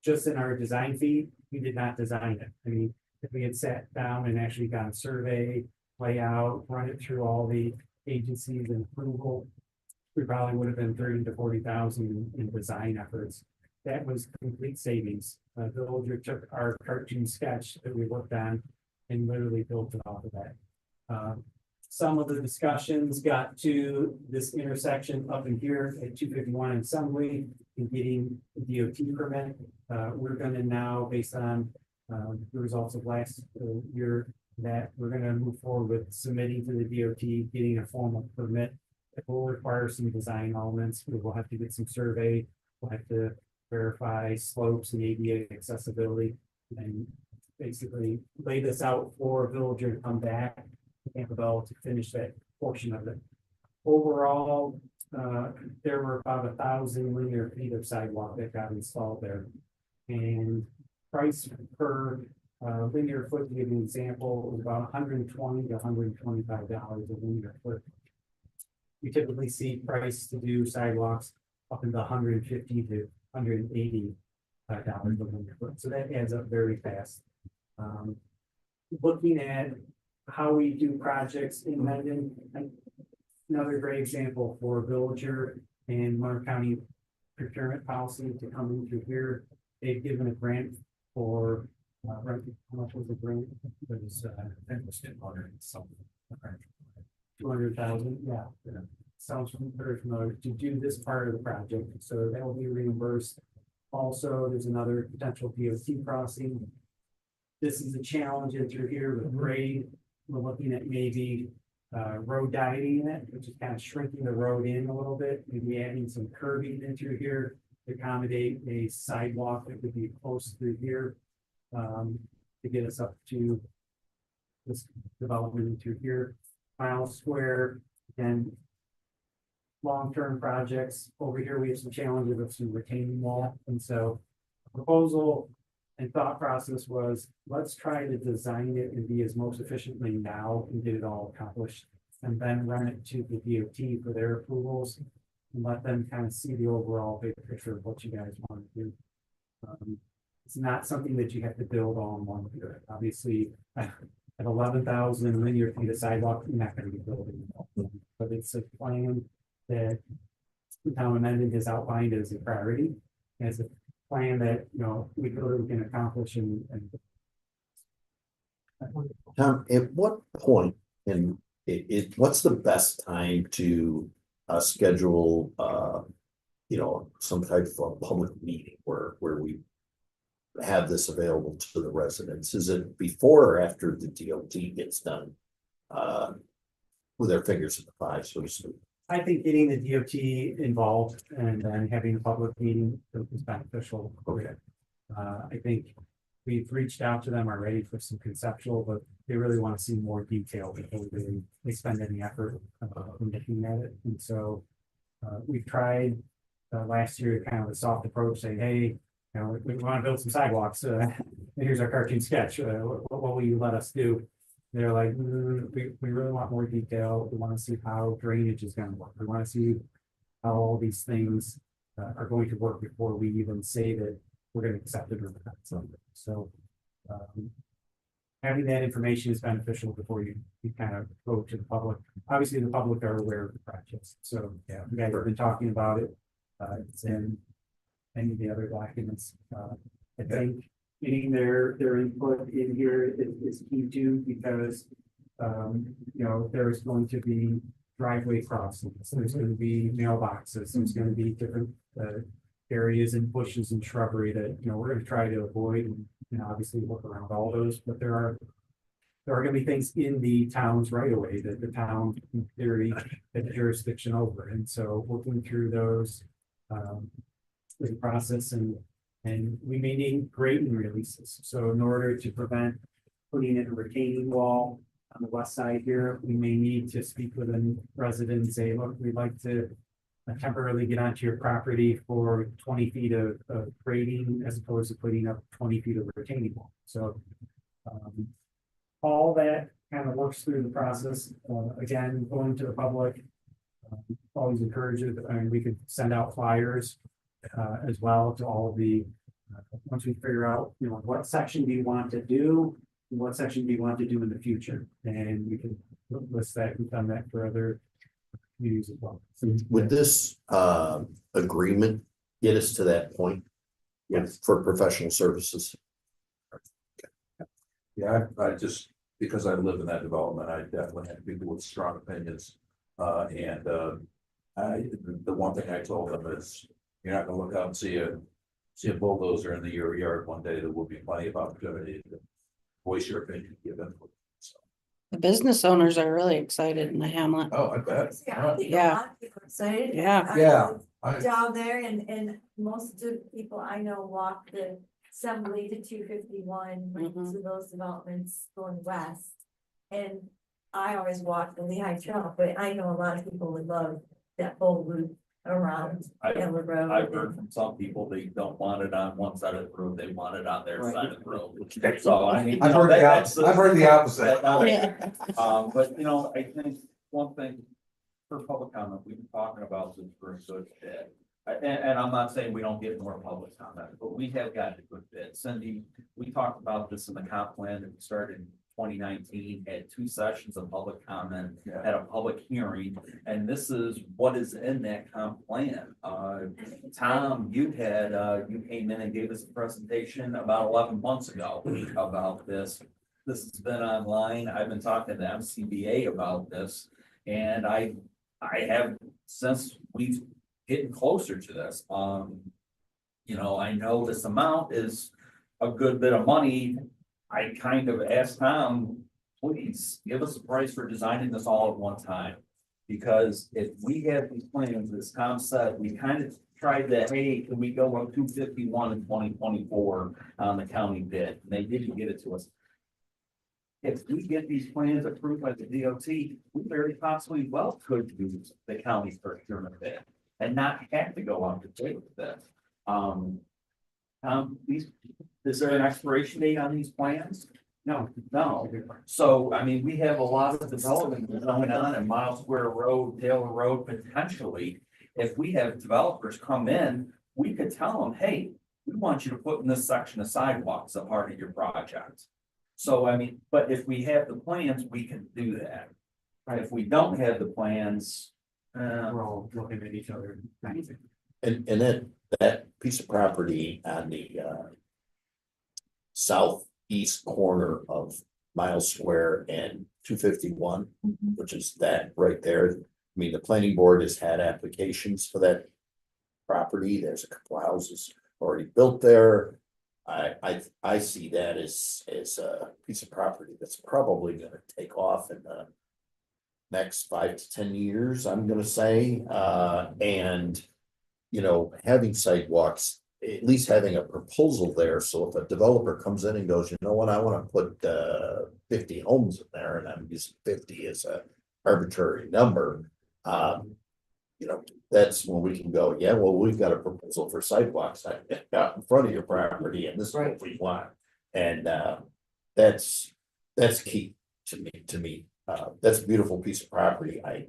Just in our design fee, we did not design it. I mean, if we had sat down and actually got a survey, layout, run it through all the agencies and approval, we probably would have been 30 to 40,000 in design efforts. That was complete savings. Villager took our cartoon sketch that we worked on and literally built it off of that. Some of the discussions got to this intersection up in here at 251 and Assembly and getting the DOT permit. We're gonna now, based on the results of last year, that we're gonna move forward with submitting to the DOT, getting a formal permit. It will require some design elements. We will have to get some survey. We'll have to verify slopes and ADA accessibility and basically lay this out for Villager to come back to Campobello to finish that portion of it. Overall, there were about 1,000 linear feet of sidewalk that got installed there. And price per linear foot, to give you an example, was about $120 to $125 a linear foot. We typically see price to do sidewalks up in the $150 to $180 a linear foot. So that adds up very fast. Looking at how we do projects in Mendon, another great example for Villager and Monroe County procurement policy to come in through here. They've given a grant for, how much was the grant? It was, I think it was 200 something. 200,000, yeah. Sounds very familiar to do this part of the project, so that will be reimbursed. Also, there's another potential DOT crossing. This is a challenge in through here with grade. We're looking at maybe road dieting it, which is kind of shrinking the road in a little bit, maybe adding some curbing in through here to accommodate a sidewalk that would be close through here to get us up to this development through here. Mile Square, and long-term projects. Over here, we have some challenges with some retaining wall. And so proposal and thought process was, let's try to design it and be as most efficiently now and get it all accomplished. And then run it to the DOT for their approvals and let them kind of see the overall big picture of what you guys want to do. It's not something that you have to build all in one year. Obviously, at 11,000 linear feet of sidewalk, you're not going to be building it all. But it's a plan that the town of Mendon has outlined as a priority, as a plan that, you know, we can accomplish and Tom, at what point what's the best time to schedule some type of a public meeting where we have this available to the residents? Is it before or after the DOT gets done? With their fingers in the pie, so to speak. I think getting the DOT involved and then having a public meeting is beneficial. Okay. I think we've reached out to them already for some conceptual, but they really want to see more detail before they spend any effort in looking at it. And so we've tried last year kind of a soft approach, saying, hey, we want to build some sidewalks. Here's our cartoon sketch. What will you let us do? They're like, we really want more detail. We want to see how drainage is going to work. We want to see how all these things are going to work before we even say that we're going to accept it or not. So having that information is beneficial before you kind of go to the public. Obviously, the public are aware of the projects. So yeah, you guys have been talking about it. It's in any of the other documents. I think getting their input in here is key too, because there's going to be driveway crossings, there's going to be mailboxes, there's going to be different areas and bushes and shrubbery that we're going to try to avoid, and obviously look around all those. But there are going to be things in the town's right of way that the town in theory has jurisdiction over, and so working through those the process, and we may need grading releases. So in order to prevent putting in a retaining wall on the west side here, we may need to speak with a resident and say, look, we'd like to temporarily get onto your property for 20 feet of grading as opposed to putting up 20 feet of retaining wall. So all that kind of works through the process. Again, going to the public, always encourage it. I mean, we could send out flyers as well to all of the, once we figure out, what section do you want to do, and what section do you want to do in the future, and we can list that. We've done that for other communities as well. Would this agreement get us to that point? Yes. For professional services? Yeah, I just, because I live in that development, I definitely have people with strong opinions. The one thing I told them is, you're not gonna look out and see a bulldozer in your yard one day. There will be plenty of opportunity to voice your opinion, give input. So, The business owners are really excited in the hamlet. oh, I bet. Yeah, I think a Yeah. lot of people are excited. Yeah. I Yeah. go down there and most of the people I know walk the Assembly to 251, Mhm. to those developments going west. And I always walk the Lehigh Trail, but I know a lot of people would love that whole loop around Taylor Road. I've heard from some people, they don't want it on one side of the road, they want it on their Right. side of the road. So I mean. I've heard I've heard the opposite. Yeah. But I think one thing for public comment, we've been talking about this for a good bit. And I'm not saying we don't get more public comment, but we have gotten a good bit. Cindy, we talked about this in the comp plan that we started in 2019, had 2 sessions of public comment, had a public hearing, and this is what is in that comp plan. Tom, you came in and gave us a presentation about 11 months ago about this. This has been online. I've been talking to MCBA about this, and I have, since we've getting closer to this, I know this amount is a good bit of money. I kind of asked Tom, please give us a price for designing this all at one time. Because if we have these plans, as Tom said, we kind of tried that, hey, can we go up 251 in 2024 on the county bid? And they didn't get it to us. If we get these plans approved by the DOT, we very possibly well could use the county's procurement bid and not have to go on to bid with this. Is there an expiration date on these plans? No. So, I mean, we have a lot of development going on in Miles Square Road, Taylor Road, potentially. If we have developers come in, we could tell them, hey, we want you to put in this section of sidewalks a part of your project. So, I mean, but if we have the plans, we can do that. If we don't have the plans, We're all looking at each other. And that piece of property on the southeast corner of Miles Square and 251, which is that right there. I mean, the planning board has had applications for that property. There's a couple houses already built there. I see that as a piece of property that's probably gonna take off in the next 5 to 10 years, I'm gonna say, and. You know, having sidewalks, at least having a proposal there, so if a developer comes in and goes, you know what, I wanna put 50 homes in there, and I'm using 50 as a arbitrary number. You know, that's when we can go, yeah, well, we've got a proposal for sidewalks out in front of your property, and this is what we want. And that's key to me. That's a beautiful piece of property. I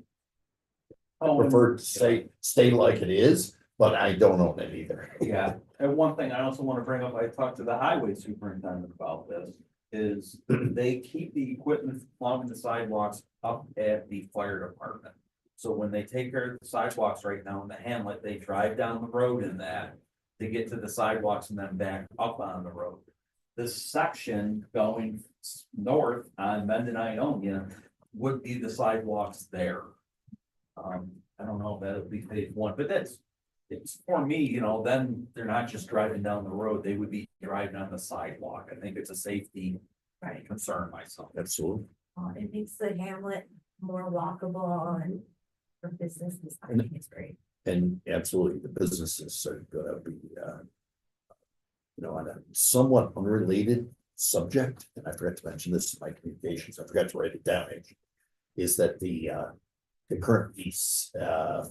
prefer to stay like it is, but I don't own it either. Yeah, and one thing I also want to bring up, I talked to the highway superintendent about this, is they keep the equipment along the sidewalks up at the fire department. So when they take care of the sidewalks right now in the hamlet, they drive down the road in that to get to the sidewalks and then back up on the road. This section going north on Mendon, Ionia would be the sidewalks there. I don't know if that would be phase one, but it's for me, you know, then they're not just driving down the road, they would be driving on the sidewalk. I think it's a safety concern myself. Absolutely. It makes the hamlet more walkable and for businesses, I think it's great. And absolutely, the businesses are gonna be, you know, on a somewhat unrelated subject, and I forgot to mention this in my communications, I forgot to write it down, actually, is that the current lease,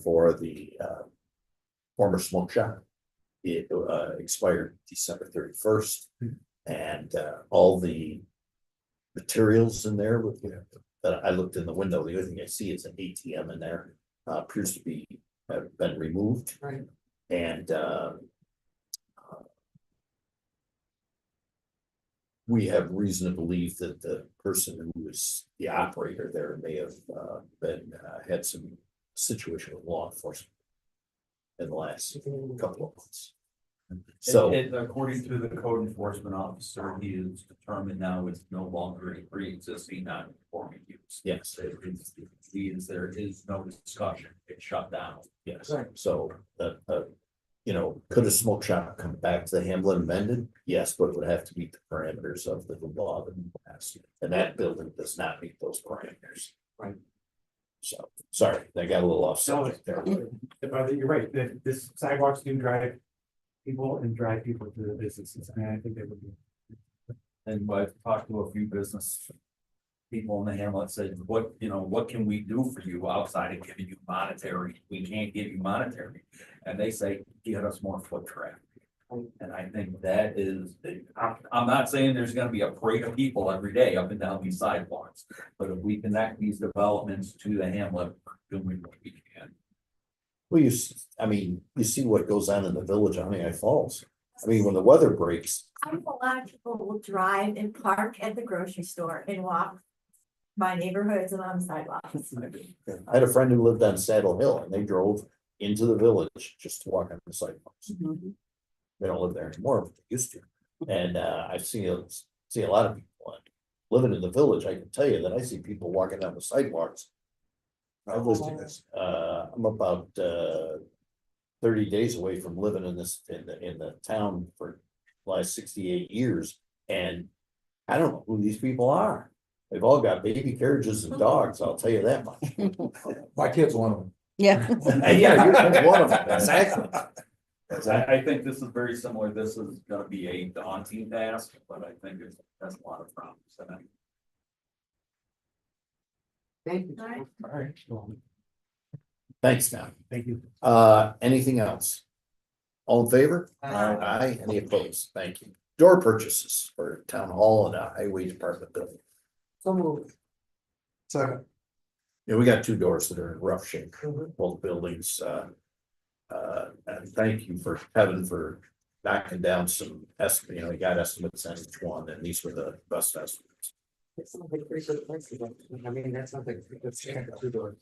for the, former smoke shop, it, expired December 31st, and, all the materials in there with, you know, that I looked in the window, the only thing I see is an ATM in there, appears to be, have been removed. Right. And, we have reason to believe that the person who was the operator there may have, been, had some situation with law enforcement in the last couple of months. So. According to the code enforcement officer, he is determined now it's no longer a pre-existing non-conforming use. Yes. There is no discussion, it's shut down. Yes, so, you know, could a smoke shop come back to the Hamlin amended? Yes, but it would have to meet the parameters of the law that we passed, and that building does not meet those parameters. Right. So, sorry, I got a little off subject there. But you're right, that this sidewalks do drive people and drive people to the businesses, and I think they would be. And I've talked to a few business people in the hamlet, said, what, you know, what can we do for you outside of giving you monetary? We can't give you monetary. And they say, get us more foot traffic. And I think that is, I'm not saying there's gonna be a parade of people every day up and down these sidewalks. But if we connect these developments to the hamlet, we're doing what we can. Well, I mean, you see what goes on in the village on Honey Falls. I mean, when the weather breaks, I know a lot of people will drive and park at the grocery store and walk my neighborhoods and on sidewalks. I had a friend who lived on Saddle Hill, and they drove into the village just to walk on the sidewalks. They don't live there anymore, but they used to. And I've seen a lot of people living in the village. I can tell you that I see people walking down the sidewalks. I'm about 30 days away from living in the town for the last 68 years, and I don't know who these people are. They've all got baby carriages and dogs, I'll tell you that much. My kid's one of them. Yeah. Yeah, you're one of them, exactly. I think this is very similar. This is gonna be a daunting task, but I think it has a lot of promise in it. Thank you. All right, well, Thanks, now. thank you. Anything else? All in favor? Aye. Aye, any opposed? Thank you. Door purchases for town hall and a highway department building. So moved. Second. Yeah, we got two doors that are in rough shape, both buildings, and thank you for Kevin for knocking down some estimates, you know, he got estimates on each one, and these were the best estimates. It's not like pretty good prices. I mean, that's not like pretty good standard two doors.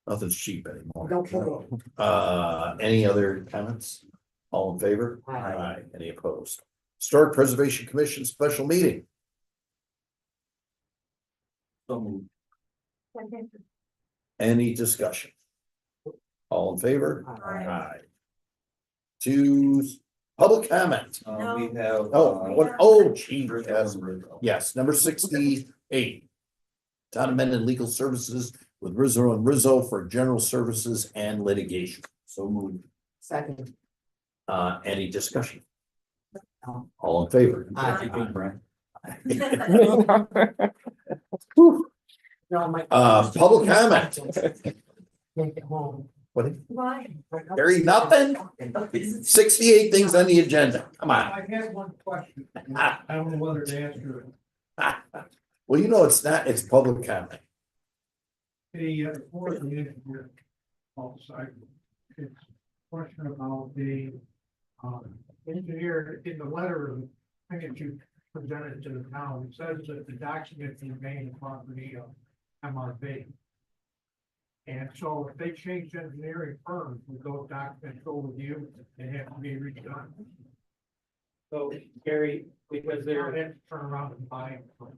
Nothing's cheap anymore. Don't kill Any other comments? All in favor? Aye. Any opposed? Historic Preservation Commission special meeting. So moved. Any discussion? All in favor? Aye. To public comment. We have. Gee, yes, number 68. Town amended legal services with Rizzo and Rizzo for general services and litigation. So moved. Second. Any discussion? All in favor? Whew. Public comment. Take it home. What, Why? Harry, nothing? 68 things on the agenda. Come on. I had one question. I don't know whether to answer it. Well, you know, it's not, it's public comment. The, for the engineer, outside, it's a question about the, engineer in the letter, I think you presented to the town, it says that the documents remain the property of MRB. And so if they change engineering firms, would those documents go with you and have to be redone? So Gary, because They don't they're have to turn around and buy them.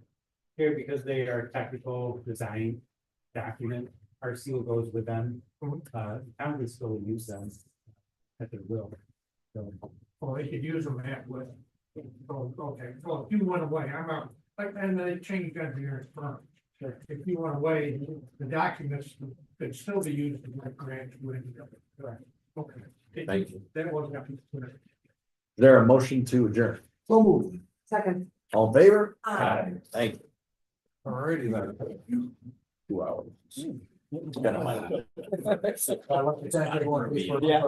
here, because they are technical design document, our seal goes with them. Town can still use them at their will. So, Well, they could use them at with. Oh, okay, well, if you went away, I'm out, like, and they changed engineering firm. If you went away, the documents could still be used to make grants. Correct. Okay. Thank you. That wasn't. Is there a motion to adjourn? So moved. Second. All in favor? Aye. Thank you. All righty then. 2 hours. It's kind of my. I'd like to thank everyone for- Yeah.